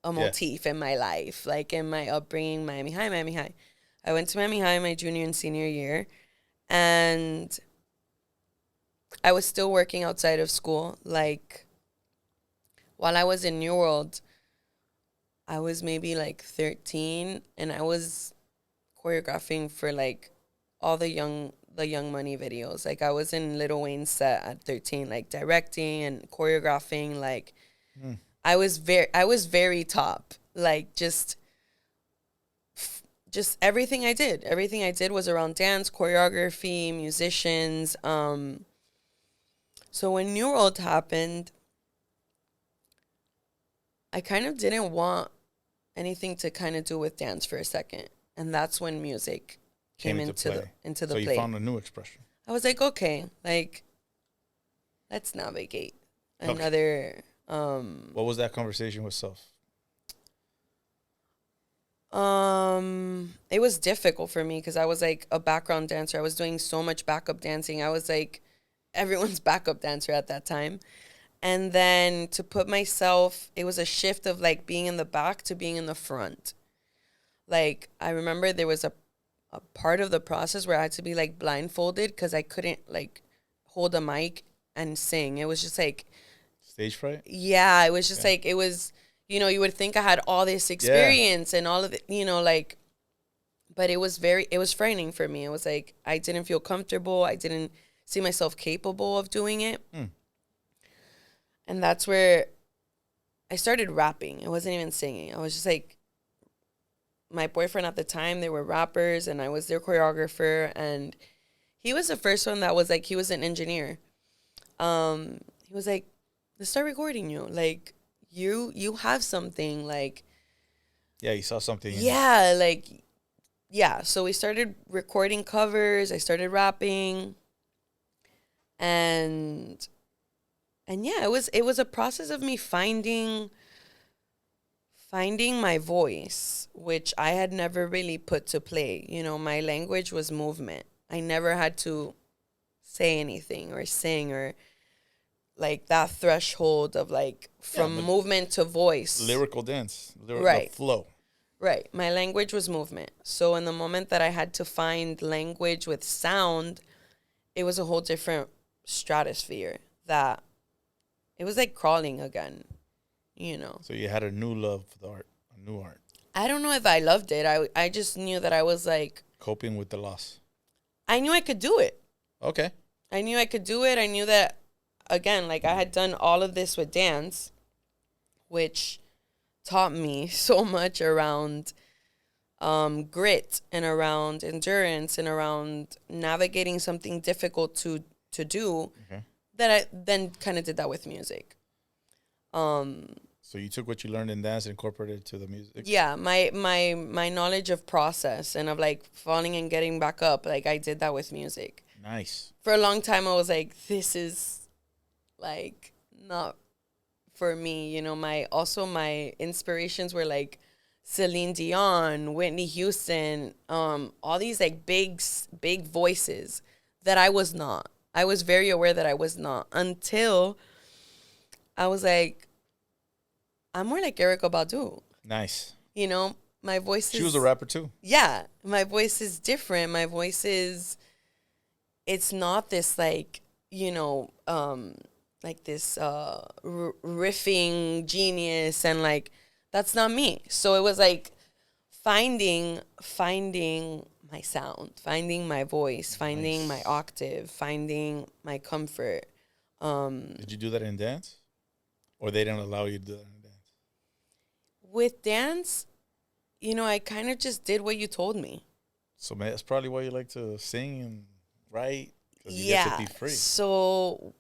a motif in my life, like in my upbringing, Miami High, Miami High. I went to Miami High my junior and senior year, and I was still working outside of school. Like, while I was in New World, I was maybe like 13, and I was choreographing for like all the Young Money videos. Like, I was in Lil Wayne's set at 13, like directing and choreographing. Like, I was very top. Like, just everything I did. Everything I did was around dance, choreography, musicians. So when New World happened, I kind of didn't want anything to kind of do with dance for a second. And that's when music came into the play. So you found a new expression. I was like, okay, like, let's navigate another. What was that conversation with self? It was difficult for me because I was like a background dancer. I was doing so much backup dancing. I was like everyone's backup dancer at that time. And then to put myself, it was a shift of like being in the back to being in the front. Like, I remember there was a part of the process where I had to be like blindfolded because I couldn't like hold a mic and sing. It was just like stage fright. Yeah, it was just like, it was, you would think I had all this experience and all of it, like, but it was frightening for me. It was like, I didn't feel comfortable. I didn't see myself capable of doing it. And that's where I started rapping. I wasn't even singing. I was just like, my boyfriend at the time, they were rappers, and I was their choreographer. And he was the first one that was like, he was an engineer. He was like, let's start recording you. Like, you have something, like. Yeah, you saw something. Yeah, like, yeah. So we started recording covers. I started rapping. And yeah, it was a process of me finding my voice, which I had never really put to play. My language was movement. I never had to say anything or sing or like that threshold of like from movement to voice. Lyrical dance. Right. The flow. Right. My language was movement. So in the moment that I had to find language with sound, it was a whole different stratosphere that it was like crawling again, you know. So you had a new love for the art, a new art. I don't know if I loved it. I just knew that I was like... Coping with the loss. I knew I could do it. Okay. I knew I could do it. I knew that, again, like I had done all of this with dance, which taught me so much around grit and around endurance and around navigating something difficult to do, that I then kind of did that with music. So you took what you learned in dance and incorporated it to the music? Yeah, my knowledge of process and of like falling and getting back up, like I did that with music. Nice. For a long time I was like, this is like not for me, you know. My inspirations were like Celine Dion, Whitney Houston, all these like big voices that I was not. I was very aware that I was not until I was like, I'm more like Erykah Badu. Nice. You know, my voice is... She was a rapper too. Yeah, my voice is different. My voice is... It's not this like, you know, like this riffing genius, and like that's not me. So it was like finding my sound, finding my voice, finding my octave, finding my comfort. Did you do that in dance, or they didn't allow you to do that in dance? With dance, you know, I kind of just did what you told me. So man, that's probably why you like to sing and write, because you get to be free. So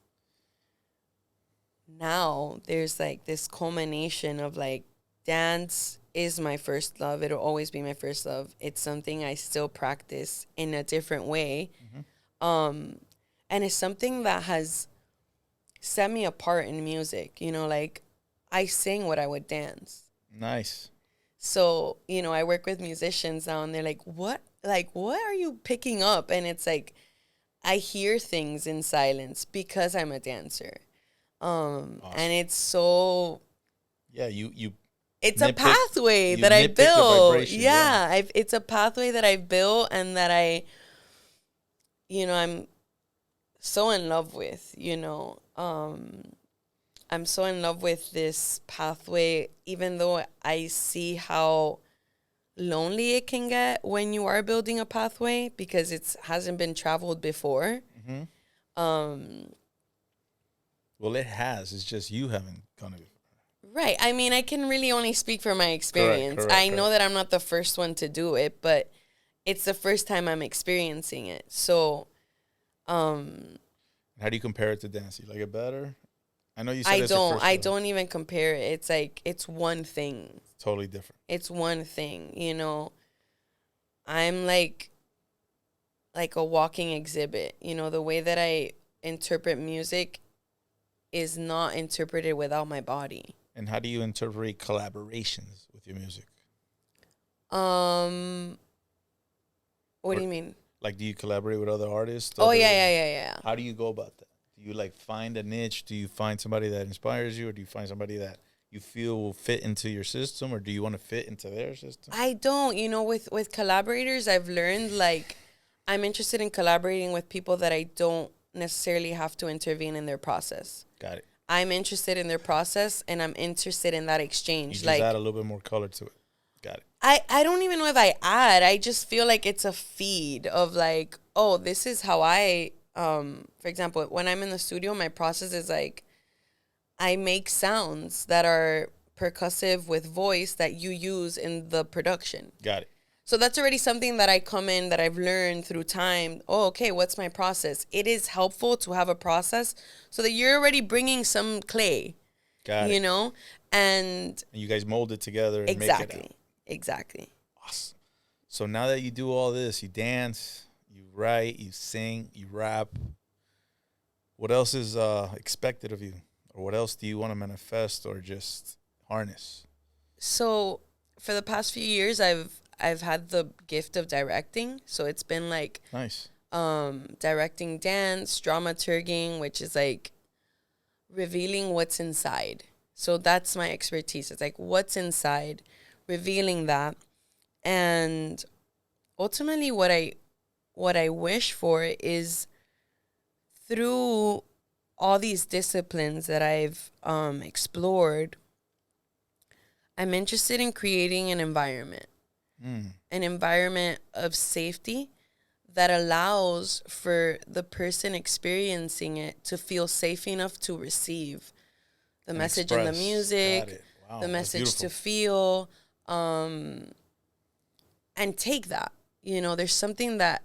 now there's like this culmination of like dance is my first love. It'll always be my first love. It's something I still practice in a different way. And it's something that has set me apart in music. You know, like I sing what I would dance. Nice. So, you know, I work with musicians now and they're like, what are you picking up? And it's like, I hear things in silence because I'm a dancer. Awesome. And it's so... Yeah, you it's a pathway that I built. Yeah. It's a pathway that I've built and that I'm so in love with, you know. I'm so in love with this pathway, even though I see how lonely it can get when you are building a pathway because it hasn't been traveled before. Well, it has. It's just you haven't gone it before. Right. I mean, I can really only speak from my experience. I know that I'm not the first one to do it, but it's the first time I'm experiencing it. So, how do you compare it to dance? You like it better? I know you said I don't even compare it. It's like, it's one thing. Totally different. It's one thing, you know. I'm like a walking exhibit. You know, the way that I interpret music is not interpreted without my body. And how do you interpret collaborations with your music? What do you mean? Like, do you collaborate with other artists? Oh, yeah. How do you go about that? Do you like find a niche? Do you find somebody that inspires you, or do you find somebody that you feel will fit into your system, or do you want to fit into their system? I don't. You know, with collaborators, I've learned like I'm interested in collaborating with people that I don't necessarily have to intervene in their process. Got it. I'm interested in their process, and I'm interested in that exchange. You just add a little bit more color to it. Got it. I don't even know if I add. I just feel like it's a feed of like, oh, this is how I, for example, when I'm in the studio, my process is like, I make sounds that are percussive with voice that you use in the production. Got it. So that's already something that I come in that I've learned through time. Oh, okay, what's my process? It is helpful to have a process so that you're already bringing some clay. Got it. You know? And you guys mold it together and make it out. Exactly. Awesome. So now that you do all this, you dance, you write, you sing, you rap, what else is expected of you? Or what else do you want to manifest or just harness? So for the past few years, I've had the gift of directing. So it's been like nice. Directing dance, dramaturging, which is like revealing what's inside. So that's my expertise. It's like what's inside, revealing that. And ultimately what I wish for is through all these disciplines that I've explored, I'm interested in creating an environment of safety that allows for the person experiencing it to feel safe enough to receive the message in the music, wow, the message to feel, and take that. You know, there's something that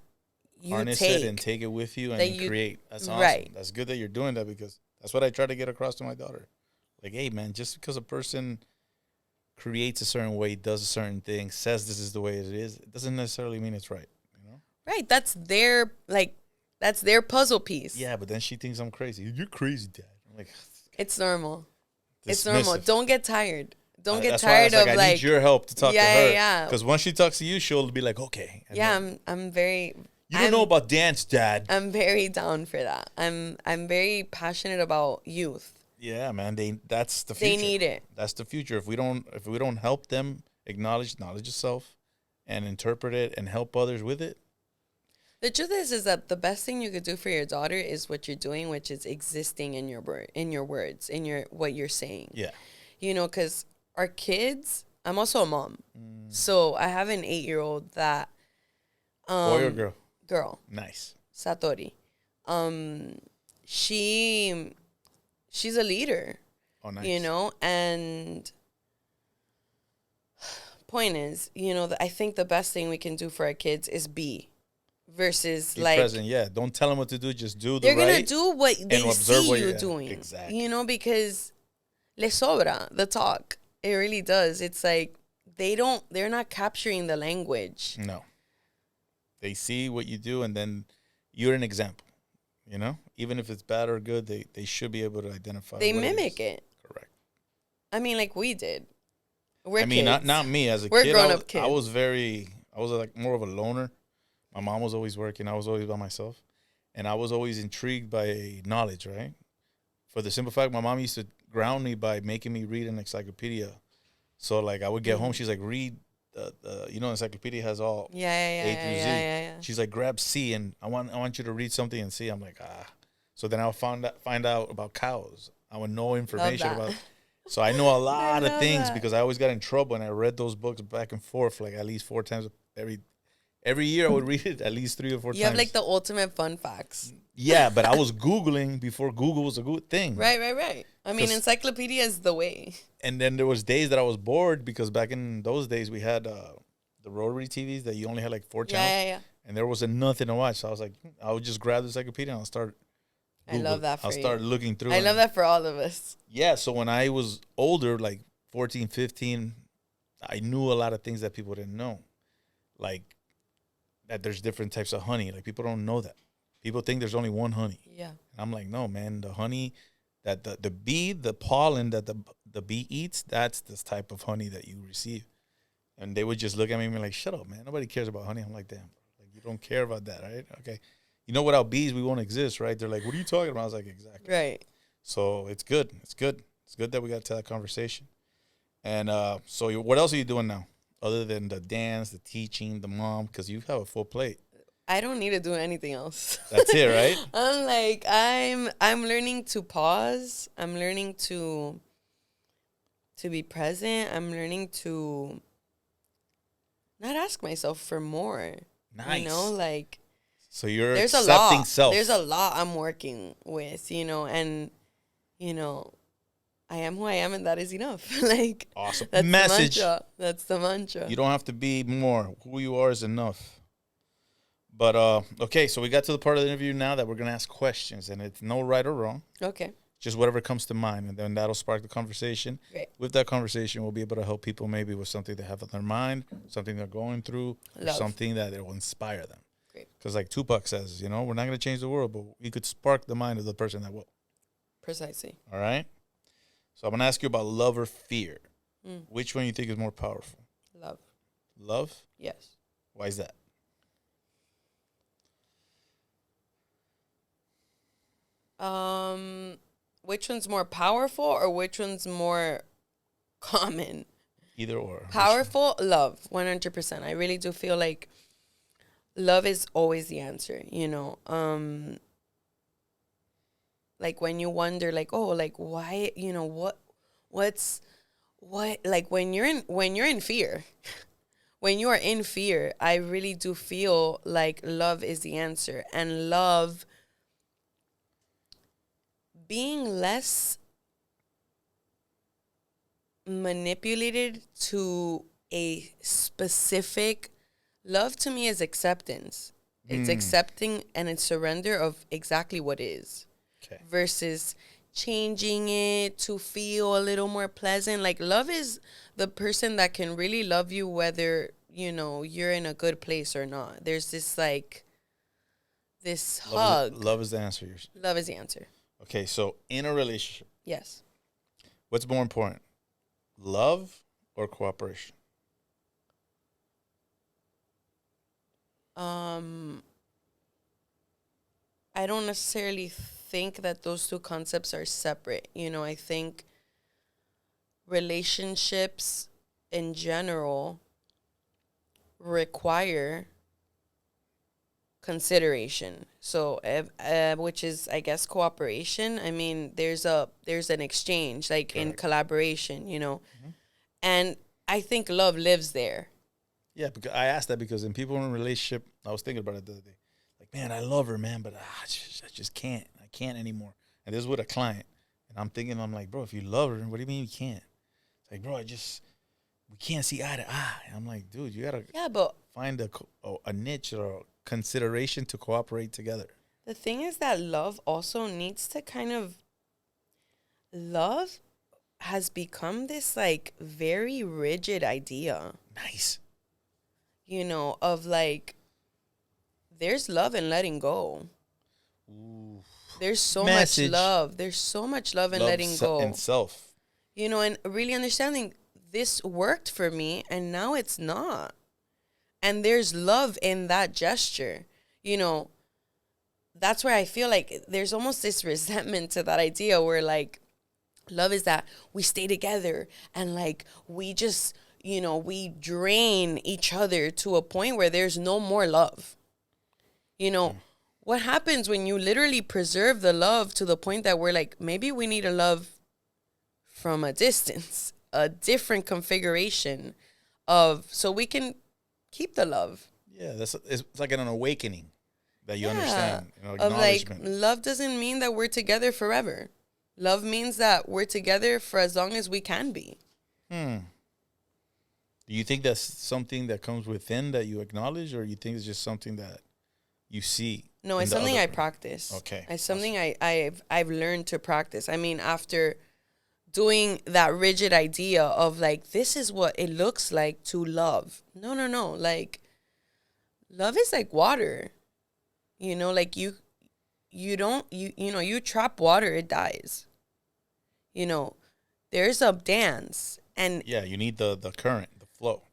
you harness it and take it with you and create. That's awesome. Right. That's good that you're doing that, because that's what I try to get across to my daughter. Like, hey, man, just because a person creates a certain way, does a certain thing, says this is the way it is, it doesn't necessarily mean it's right. You know? Right. That's their puzzle piece. Yeah, but then she thinks I'm crazy. You're crazy, Dad. I'm like, it's normal. It's normal. Don't get tired. Don't get that's tired of I need your help to talk to her. Yeah. Because once she talks to you, she'll be like, okay. And yeah, I'm very. You don't know about dance, Dad. I'm very down for that. I'm very passionate about youth. Yeah, man. That's the future. They need it. That's the future. If we don't help them acknowledge knowledge of self and interpret it and help others with it. The truth is that the best thing you could do for your daughter is what you're doing, which is existing in your words, in your what you're saying. Yeah. You know, because our kids, I'm also a mom. So I have an 8-year-old that boy or girl? Girl. Nice. Satori. She's a leader. Oh, nice. You know, and point is, you know, I think the best thing we can do for our kids is be versus be like present. Yeah, don't tell them what to do, just do they're gonna do what they see you doing. Exactly. You know, because le sobra the talk. It really does. It's like they're not capturing the language. No. They see what you do, and then you're an example. You know, even if it's bad or good, they should be able to identify. They mimic it. Correct. I mean, like we did. I mean, not me as a We're kid. grown-up kids. I was like more of a loner. My mom was always working. I was always by myself, and I was always intrigued by knowledge. Right. For the simple fact, my mom used to ground me by making me read an encyclopedia. So like I would get home, she's like, read the encyclopedia has all A through Z. Yeah. She's like, grab C, and I want you to read something in C. I'm like, So then I'll find out about cows. I would know information about. So I know a lot of things because I always got in trouble, and I read those books back and forth like at least 4 times every year. I would read it at least 3 or 4 times. You have like the ultimate fun facts. Yeah, but I was Googling before Google was a good thing. Right. I mean, encyclopedia is the way. And then there was days that I was bored because back in those days we had the rotary TVs that you only had like 4 channels. Yeah. And there wasn't nothing to watch. So I was like, I would just grab the encyclopedia and I'll start Google. I love that for I'll start looking through. I love that for all of us. Yeah, so when I was older, like 14, 15, I knew a lot of things that people didn't know. Like that there's different types of honey. Like people don't know that. People think there's only one honey. Yeah. And I'm like, no, man, the honey that the bee, the pollen that the bee eats, that's this type of honey that you receive. And they would just look at me and be like, shut up, man. Nobody cares about honey. I'm like, damn, like you don't care about that, right? Okay. You know, without bees, we won't exist, right? They're like, what are you talking about? I was like, exactly. Right. So it's good. It's good. It's good that we got to that conversation. And so what else are you doing now? Other than the dance, the teaching, the mom, because you have a full plate. I don't need to do anything else. That's it, right? I'm like, I'm learning to pause. I'm learning to be present. I'm learning to not ask myself for more. Nice. You know, like. So you're accepting self. There's a lot I'm working with, you know, and, you know, I am who I am, and that is enough. Like, awesome. That's Message. The mantra. That's the mantra. You don't have to be more. Who you are is enough. But, okay, so we got to the part of the interview now that we're going to ask questions, and it's no right or wrong. Okay. Just whatever comes to mind, and then that'll spark the conversation. Great. With that conversation, we'll be able to help people maybe with something they have on their mind, something they're going through, or something that will inspire them. Because like Tupac says, you know, we're not going to change the world, but we could spark the mind of the person that will. Precisely. All right? So I'm going to ask you about love or fear. Which one you think is more powerful? Love. Love? Yes. Why is that? which one's more powerful or which one's more common? Either or. Powerful, love, 100%. I really do feel like love is always the answer, like when you wonder, like, oh, like why, like when you're in fear, when you are in fear, I really do feel like love is the answer. And love, being less manipulated to a specific, love to me is acceptance. It's accepting and it's surrender of exactly what is. Okay. Versus changing it to feel a little more pleasant. Like, love is the person that can really love you whether, you're in a good place or not. There's this, like, this hug. Love is the answer. Love is the answer. Okay, so in a relationship. Yes. What's more important? Love or cooperation? I don't necessarily think that those two concepts are separate. I think relationships in general require consideration. So, which is, I guess, cooperation. I mean, there's an exchange, like in collaboration, and I think love lives there. Yeah, because I asked that because in people in a relationship, I was thinking about it the other day. Like, man, I love her, man, but I just can't. I can't anymore. And this is with a client. And I'm like, bro, if you love her, what do you mean you can't? It's like, bro, we can't see eye to eye. And I'm like, dude, you got to find a niche or a consideration to cooperate together. The thing is that love also needs to love has become this, like, very rigid idea. Nice. Of like, there's love in letting go. Ooh. There's so much love. There's so much love in letting go. And self. And really understanding this worked for me and now it's not. And there's love in that gesture. That's where I feel like there's almost this resentment to that idea where, like, love is that we stay together and, like, we just, we drain each other to a point where there's no more love. What happens when you literally preserve the love to the point that we're like, maybe we need a love from a distance, a different configuration so we can keep the love. Yeah, it's like an awakening that you understand. Of like, love doesn't mean that we're together forever. Love means that we're together for as long as we can be. Do you think that's something that comes within that you acknowledge, or you think it's just something that you see? No, it's something I practice. Okay. It's something I've learned to practice. I mean, after doing that rigid idea of, like, this is what it looks like to love. No. Like, love is like water. Like you trap water, it dies. There's a dance. And yeah, you need the current,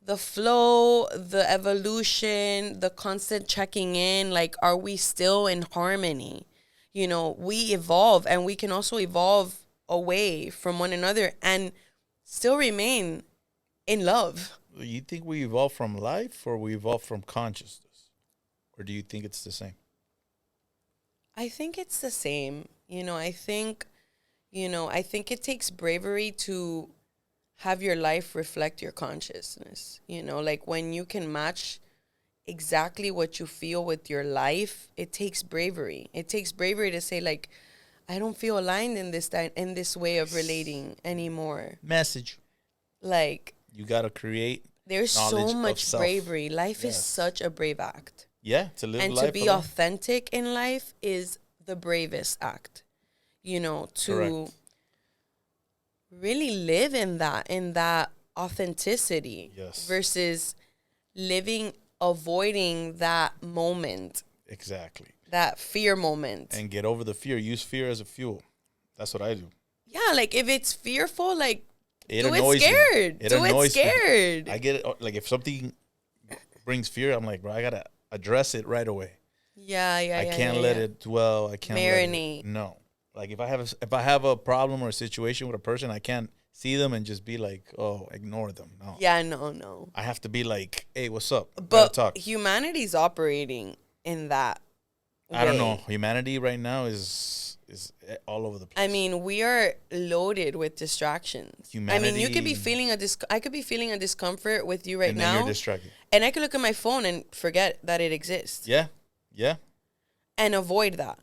the flow, the evolution, the constant checking in. Like, are we still in harmony? We evolve, and we can also evolve away from one another and still remain in love. You think we evolve from life, or we evolve from consciousness? Or do you think it's the same? I think it's the same. I think it takes bravery to have your life reflect your consciousness. Like, when you can match exactly what you feel with your life, it takes bravery. It takes bravery to say, like, I don't feel aligned in this way of relating anymore. Message. Like, you got to create. There's so much bravery. Life is such a brave act. Yeah, to live and life to be alone. Authentic in life is the bravest act. To Correct. really live in that authenticity. Yes. Versus avoiding that moment. Exactly. That fear moment. And get over the fear. Use fear as a fuel. That's what I do. Yeah, like, if it's fearful, like, do it scared. Do it scared. I get it. Like, if something brings fear, I'm like, bro, I got to address it right away. Yeah. I can't let it dwell. I can't marinate. No. Like if I have a problem or a situation with a person, I can't see them and just be like, oh, ignore them. No. Yeah, no. I have to be like, hey, what's up? But talk. humanity's operating in that I don't know. Humanity right now is all over the place. I mean, we are loaded with distractions. Humanity. I mean, you could be feeling I could be feeling a discomfort with you right now. And you're distracted. And I could look at my phone and forget that it exists. Yeah. Yeah. And avoid that.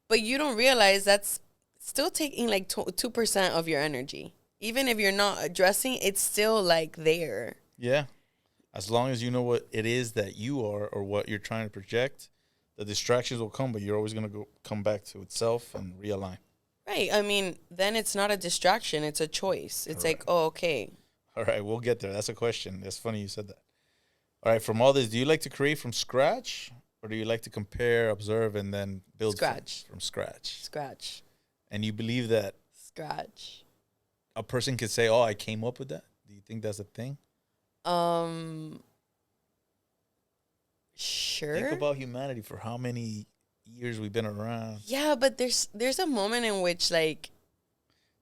But you don't realize that's still taking like 2% of your energy. Even if you're not addressing, it's still like there. Yeah. As long as you know what it is that you are or what you're trying to project, the distractions will come, but you're always going to come back to itself and realign. Right. I mean, then it's not a distraction. It's a choice. It's like, oh, okay. All right. We'll get there. That's a question. That's funny you said that. All right. From all this, do you like to create from scratch or do you like to compare, observe, and then build from scratch? Scratch. And you believe that scratch. A person could say, oh, I came up with that? Do you think that's a thing? Sure. Think about humanity for how many years we've been around. Yeah, but there's a moment in which like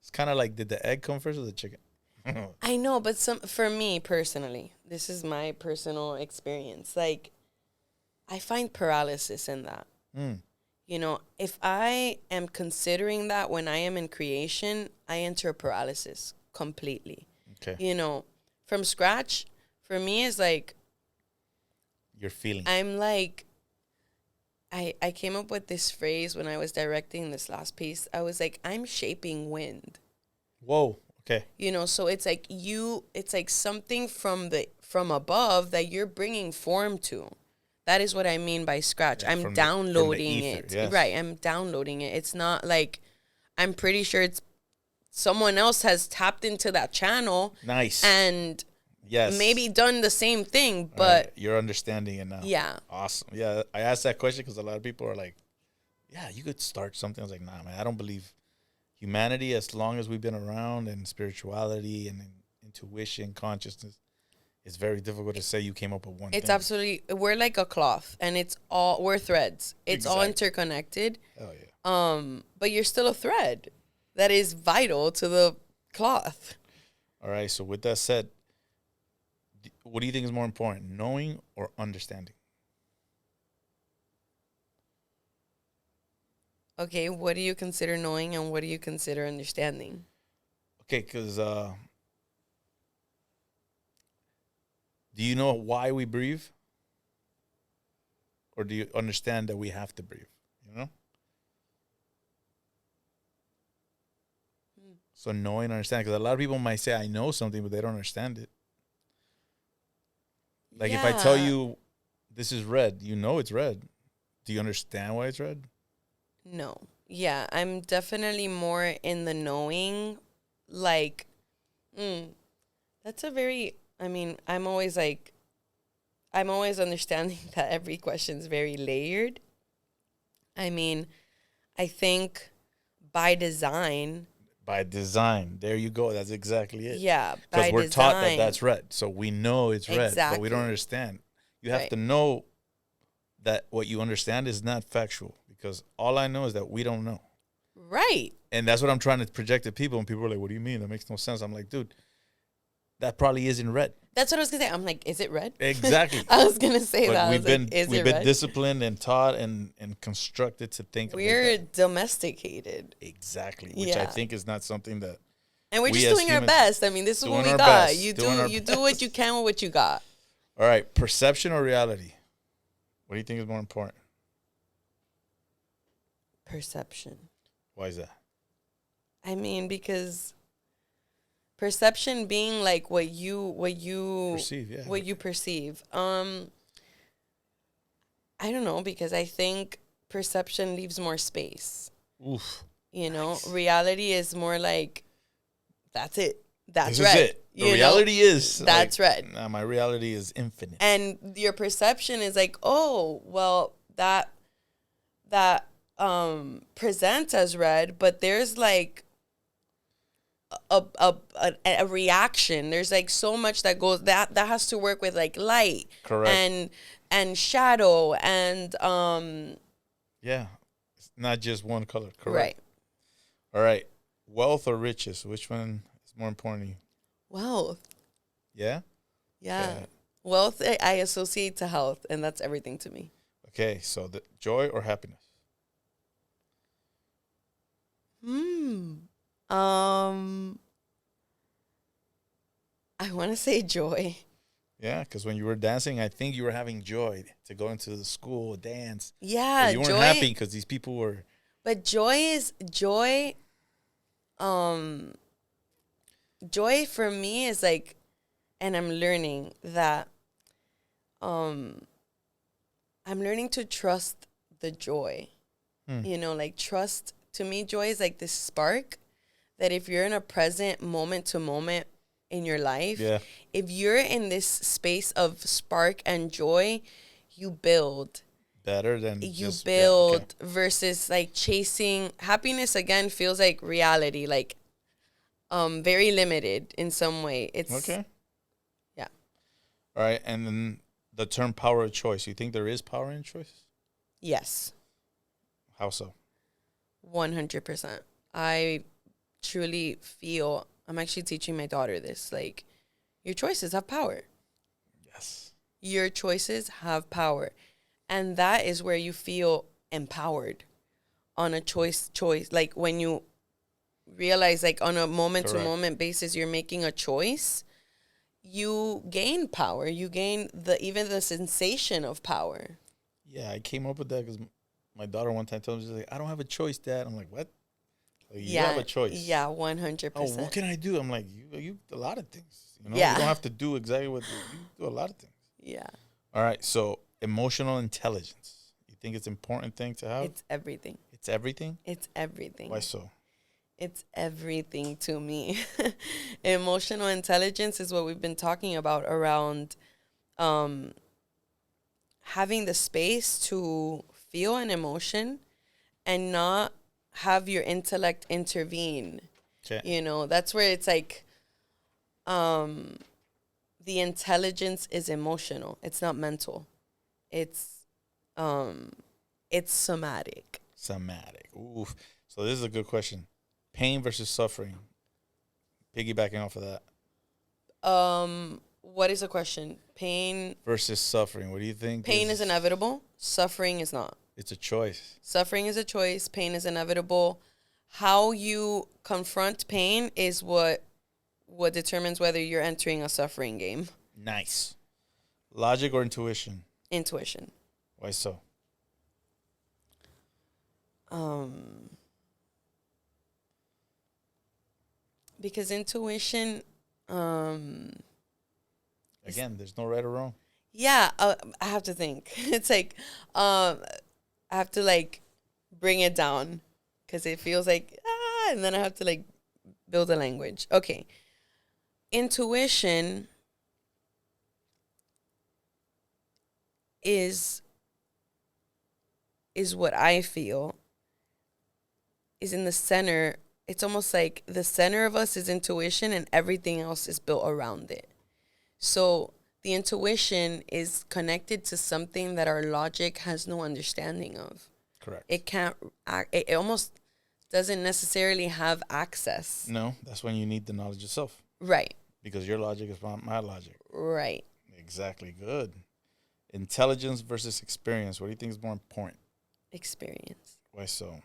it's kind of like, did the egg come first or the chicken? I know, but for me personally, this is my personal experience. Like, I find paralysis in that. You know, if I am considering that when I am in creation, I enter paralysis completely. Okay. You know, from scratch, for me is like your feeling. I'm like, I came up with this phrase when I was directing this last piece. I was like, I'm shaping wind. Whoa. Okay. You know, so it's like it's like something from above that you're bringing form to. That is what I mean by scratch. Yeah, I'm downloading it. Yes. Right. I'm downloading it. It's not like, I'm pretty sure it's someone else has tapped into that channel. Nice. And yes, maybe done the same thing, but right. You're understanding it now. Yeah. Awesome. Yeah. I asked that question because a lot of people are like, yeah, you could start something. I was like, nah, man, I don't believe humanity, as long as we've been around, and spirituality and intuition, consciousness, it's very difficult to say you came up with one thing. It's absolutely, we're like a cloth, and we're threads. It's all interconnected. Oh yeah. But you're still a thread that is vital to the cloth. All right. So with that said, what do you think is more important, knowing or understanding? Okay, what do you consider knowing and what do you consider understanding? Okay, because do you know why we breathe? Or do you understand that we have to breathe? You know? So knowing and understanding, because a lot of people might say, I know something, but they don't understand it. Like if I tell you this is red, you know it's red. Do you understand why it's red? No. Yeah, I'm definitely more in the knowing. Like, that's a very, I mean, I'm always understanding that every question is very layered. I mean, I think by design. By design. There you go. That's exactly it. Yeah, because we're taught that that's red. So we know it's red, but we don't understand. You have to know that what you understand is not factual, because all I know is that we don't know. Right. And that's what I'm trying to project to people. And people are like, what do you mean? That makes no sense. I'm like, dude, that probably isn't red. That's what I was going to say. I'm like, is it red? Exactly. I was going to say but that. We've been disciplined and taught and constructed to think. We're domesticated. Exactly. Which I think is not something that. And we're just doing our best. I mean, this is what we got. You do what you can with what you got. All right. Perception or reality? What do you think is more important? Perception. Why is that? I mean, because perception being like what you perceive, yeah. What you perceive. I don't know, because I think perception leaves more space. Oof. You know, reality is more like, that's it. That's this red. Is it. The reality is that's like, red. Nah, my reality is infinite. And your perception is like, oh, well, that presents as red, but there's like a reaction. There's like so much that goes that has to work with like light. Correct. And shadow and yeah, it's not just one color. Correct. Right. All right. Wealth or riches? Which one is more important to you? Wealth. Yeah? Yeah. Okay. Wealth, I associate to health, and that's everything to me. Okay. So the joy or happiness? I want to say joy. Yeah, because when you were dancing, I think you were having joy to go into the school, dance. Yeah, But you weren't joy. happy because these people were. But joy. Joy for me is like, and I'm learning that, I'm learning to trust the joy. Like trust. To me, joy is like this spark that if you're in a present moment to moment in your life, if you're in this space of spark and joy, you build. Better than you build versus like chasing happiness. Again, feels like reality, like very limited in some way. It's okay. Yeah. All right, and then the term power of choice. You think there is power in choice? Yes. How so? 100%. I truly feel, I'm actually teaching my daughter this, like, your choices have power. Yes. Your choices have power. And that is where you feel empowered on a choice, like when you realize, like, on a moment to moment basis, you're making a choice, you gain power. You gain even the sensation of power. Yeah, I came up with that because my daughter one time told me, she's like, I don't have a choice, Dad. I'm like, what? Like, you have a choice. Yeah, 100%. Oh, what can I do? I'm like, you a lot of things. You Yeah. don't have to do exactly what you do. A lot of things. Yeah. All right. So emotional intelligence. You think it's an important thing to have? It's everything. It's everything? It's everything. Why so? It's everything to me. Emotional intelligence is what we've been talking about around having the space to feel an emotion and not have your intellect intervene. Okay. That's where it's like the intelligence is emotional. It's not mental. It's somatic. Somatic. Oof. So this is a good question. Pain versus suffering. Piggybacking off of that. What is the question? Pain versus suffering. What do you think? Pain is inevitable. Suffering is not. It's a choice. Suffering is a choice. Pain is inevitable. How you confront pain is what determines whether you're entering a suffering game. Nice. Logic or intuition? Intuition. Why so? Because intuition, again, there's no right or wrong. Yeah, I have to think. It's like, I have to like bring it down because it feels like, and then I have to like build a language. Okay. Intuition is what I feel is in the center. It's almost like the center of us is intuition and everything else is built around it. So the intuition is connected to something that our logic has no understanding of. Correct. It can't, it almost doesn't necessarily have access. No, that's when you need the knowledge itself. Right. Because your logic is not my logic. Right. Exactly. Good. Intelligence versus experience. What do you think is more important? Experience. Why so?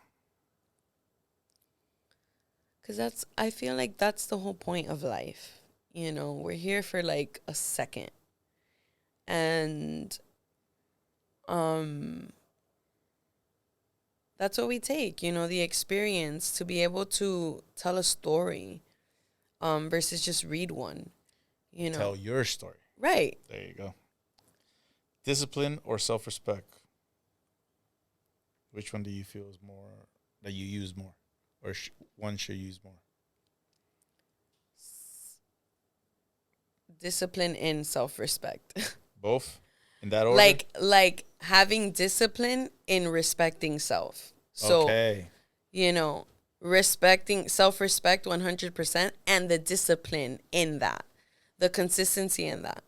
Because I feel like that's the whole point of life. We're here for like a second. And that's what we take, the experience to be able to tell a story versus just read one. Tell your story. Right. There you go. Discipline or self-respect? Which one do you feel is more, that you use more? Or one should use more? Discipline and self-respect. Both? In that order? Like having discipline in respecting self. So, okay. Respecting self-respect 100% and the discipline in that. The consistency in that.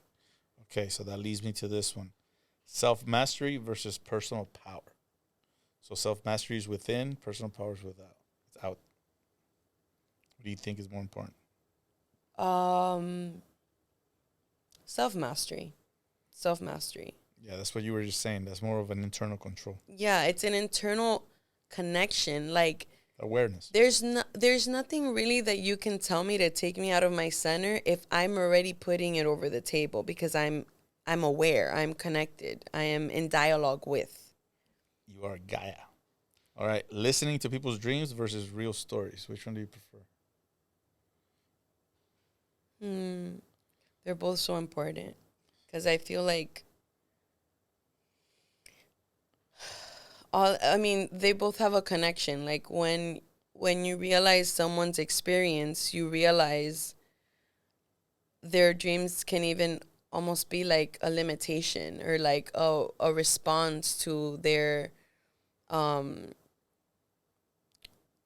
Okay, so that leads me to this one. Self-mastery versus personal power. So self-mastery is within, personal power is without. It's out. do you think is more important? Self-mastery. Self-mastery. Yeah, that's what you were just saying. That's more of an internal control. Yeah, it's an internal connection. Like, awareness. There's nothing really that you can tell me to take me out of my center if I'm already putting it over the table, because I'm aware, I'm connected, I am in dialogue with. You are Gaiya. All right, listening to people's dreams versus real stories. Which one do you prefer? They're both so important, because I feel like they both have a connection. Like when you realize someone's experience, you realize their dreams can even almost be like a limitation, or like a response to their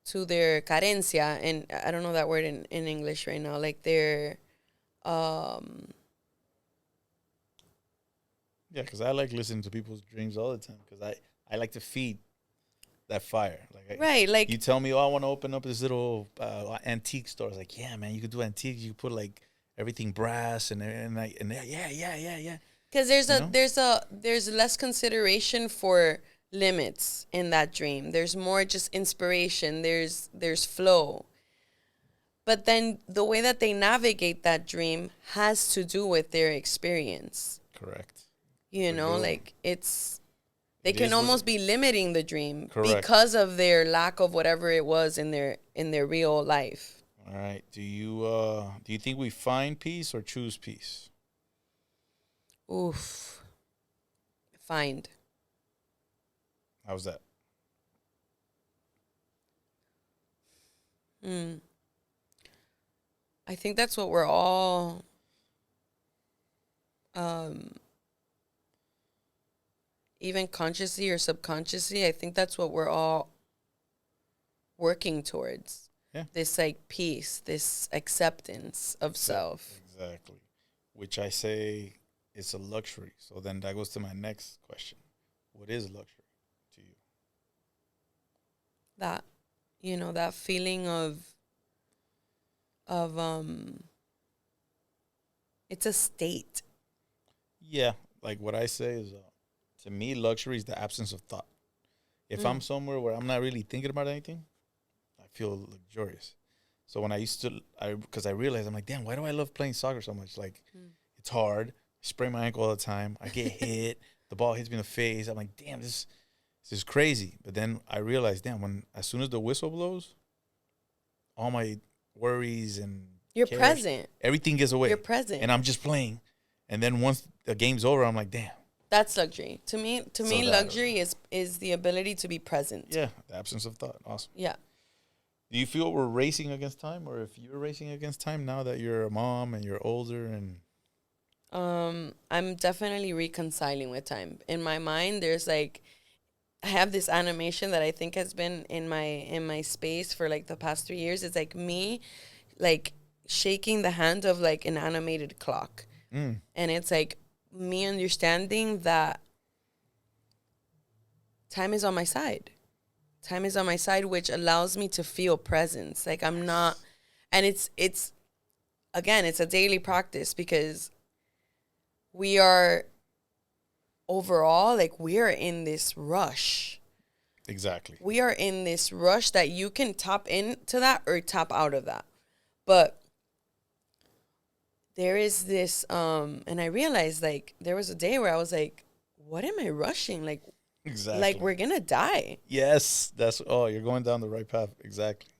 carencia, and I don't know that word in English right now, like their yeah, because I like listening to people's dreams all the time, because I like to feed that fire. Like you tell me, oh, I want to open up this little antique store. It's like, yeah, man, you could do antiques. You could put like everything brass and yeah. Because there's less consideration for limits in that dream. There's more just inspiration. There's flow. But then the way that they navigate that dream has to do with their experience. Correct. You know, like they can almost be limiting the dream. Correct. Because of their lack of whatever it was in their real life. All right. Do you think we find peace or choose peace? Oof. Find. How's that? I think that's what we're all even consciously or subconsciously, I think that's what we're all working towards. Yeah. This like peace, this acceptance of self. Exactly. Which I say is a luxury. So then that goes to my next question. What is luxury to you? That, that feeling of it's a state. Yeah. Like what I say is, to me, luxury is the absence of thought. If I'm somewhere where I'm not really thinking about anything, I feel luxurious. So when because I realized, I'm like, damn, why do I love playing soccer so much? Like, it's hard. I sprain my ankle all the time. I get hit. The ball hits me in the face. I'm like, damn, this is crazy. But then I realized, damn, as soon as the whistle blows, all my worries and you're cares, present. Everything gets away. You're present. And I'm just playing. And then once the game's over, I'm like, damn. That's luxury. To me, luxury is the ability to be present. Yeah, the absence of thought. Awesome. Yeah. Do you feel we're racing against time, or if you're racing against time now that you're a mom and you're older and? I'm definitely reconciling with time. In my mind, there's like, I have this animation that I think has been in my space for like the past 3 years. It's like me, like shaking the hand of like an animated clock, and it's like me understanding that time is on my side. Time is on my side, which allows me to feel presence. Like I'm not, and it's again, it's a daily practice, because we are overall, like we are in this rush. Exactly. We are in this rush that you can tap into that or tap out of that. But there is this, and I realized like there was a day where I was like, what am I rushing? Like, exactly. Like we're going to die. Yes. You're going down the right path. Exactly.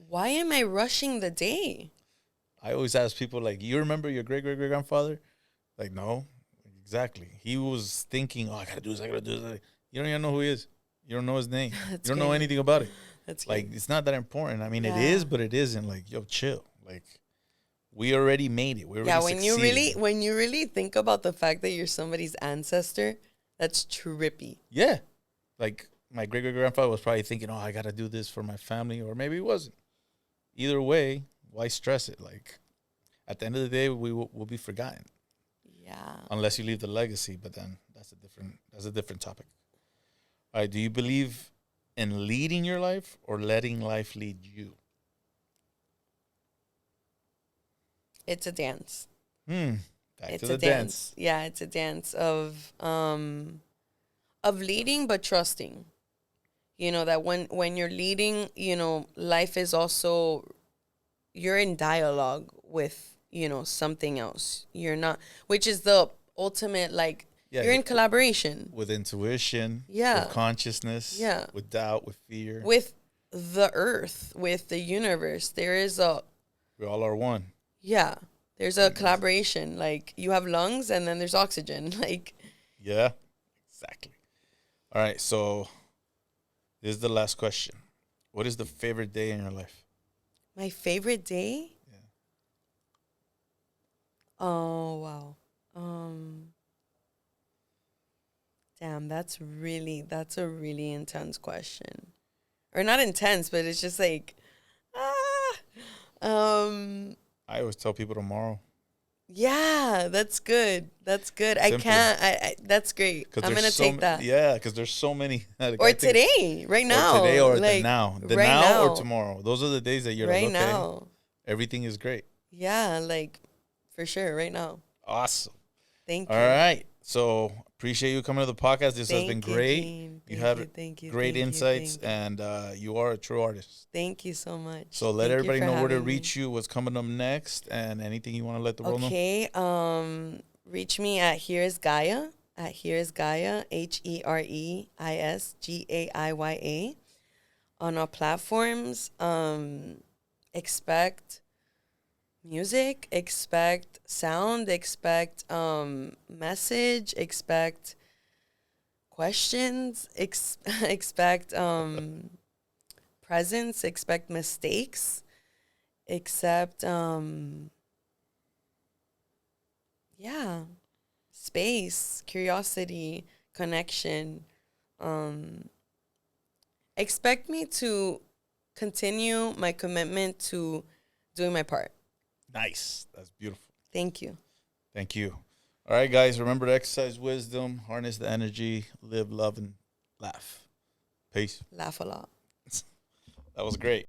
Why am I rushing the day? I always ask people, like, you remember your great-great-great-grandfather? Like, no. Exactly. He was thinking, I got to do this, I got to do this. You don't even know who he is. You don't know his name. You don't know anything about it. That's like, good. It's not that important. I mean, it is, but it isn't. Like, yo, chill. Like, we already made it. We already succeeded. when you really think about the fact that you're somebody's ancestor, that's trippy. Yeah. Like, my great-great-grandfather was probably thinking, I got to do this for my family, or maybe he wasn't. Either way, why stress it? Like, at the end of the day, we'll be forgotten. Yeah. Unless you leave the legacy, but then that's a different topic. All right, do you believe in leading your life or letting life lead you? It's a dance. Back It's to the a dance. Yeah, it's a dance of leading but trusting. You know, that when you're leading, you know, life is also, you're in dialogue with, you know, something else. You're not, which is the ultimate, like, you're in collaboration. With intuition. Yeah. With consciousness. Yeah. With doubt, with fear. With the earth, with the universe. There is we all are one. Yeah. There's a collaboration. Like, you have lungs and then there's oxygen. Like. Yeah, exactly. All right, so this is the last question. What is the favorite day in your life? My favorite day? Yeah. Oh, wow. Damn, that's a really intense question. Or not intense, but it's just like, I always tell people tomorrow. Yeah, that's good. That's good. Simple. That's great. I'm going to take that. Yeah, because there's so many. Like, or today, right now. Or today or like, the now. The right now or tomorrow. Those are the days that you're right like, okay, now. Everything is great. Yeah, like, for sure, right now. Awesome. Thank you. All right. So, appreciate you coming to the podcast. This has been great. Gene. You had great insights, and you are a true artist. Thank you so much. So, let everybody know where to reach you, what's coming up next, and anything you want to let the world know. Okay. Reach me at Here is Gaiya, HereIsGaiya, on our platforms. Expect music, expect sound, expect message, expect questions, expect presence, expect mistakes, expect space, curiosity, connection. Expect me to continue my commitment to doing my part. Nice. That's beautiful. Thank you. Thank you. All right, guys. Remember to exercise wisdom, harness the energy, live, love, and laugh. Peace. Laugh a lot. That was great.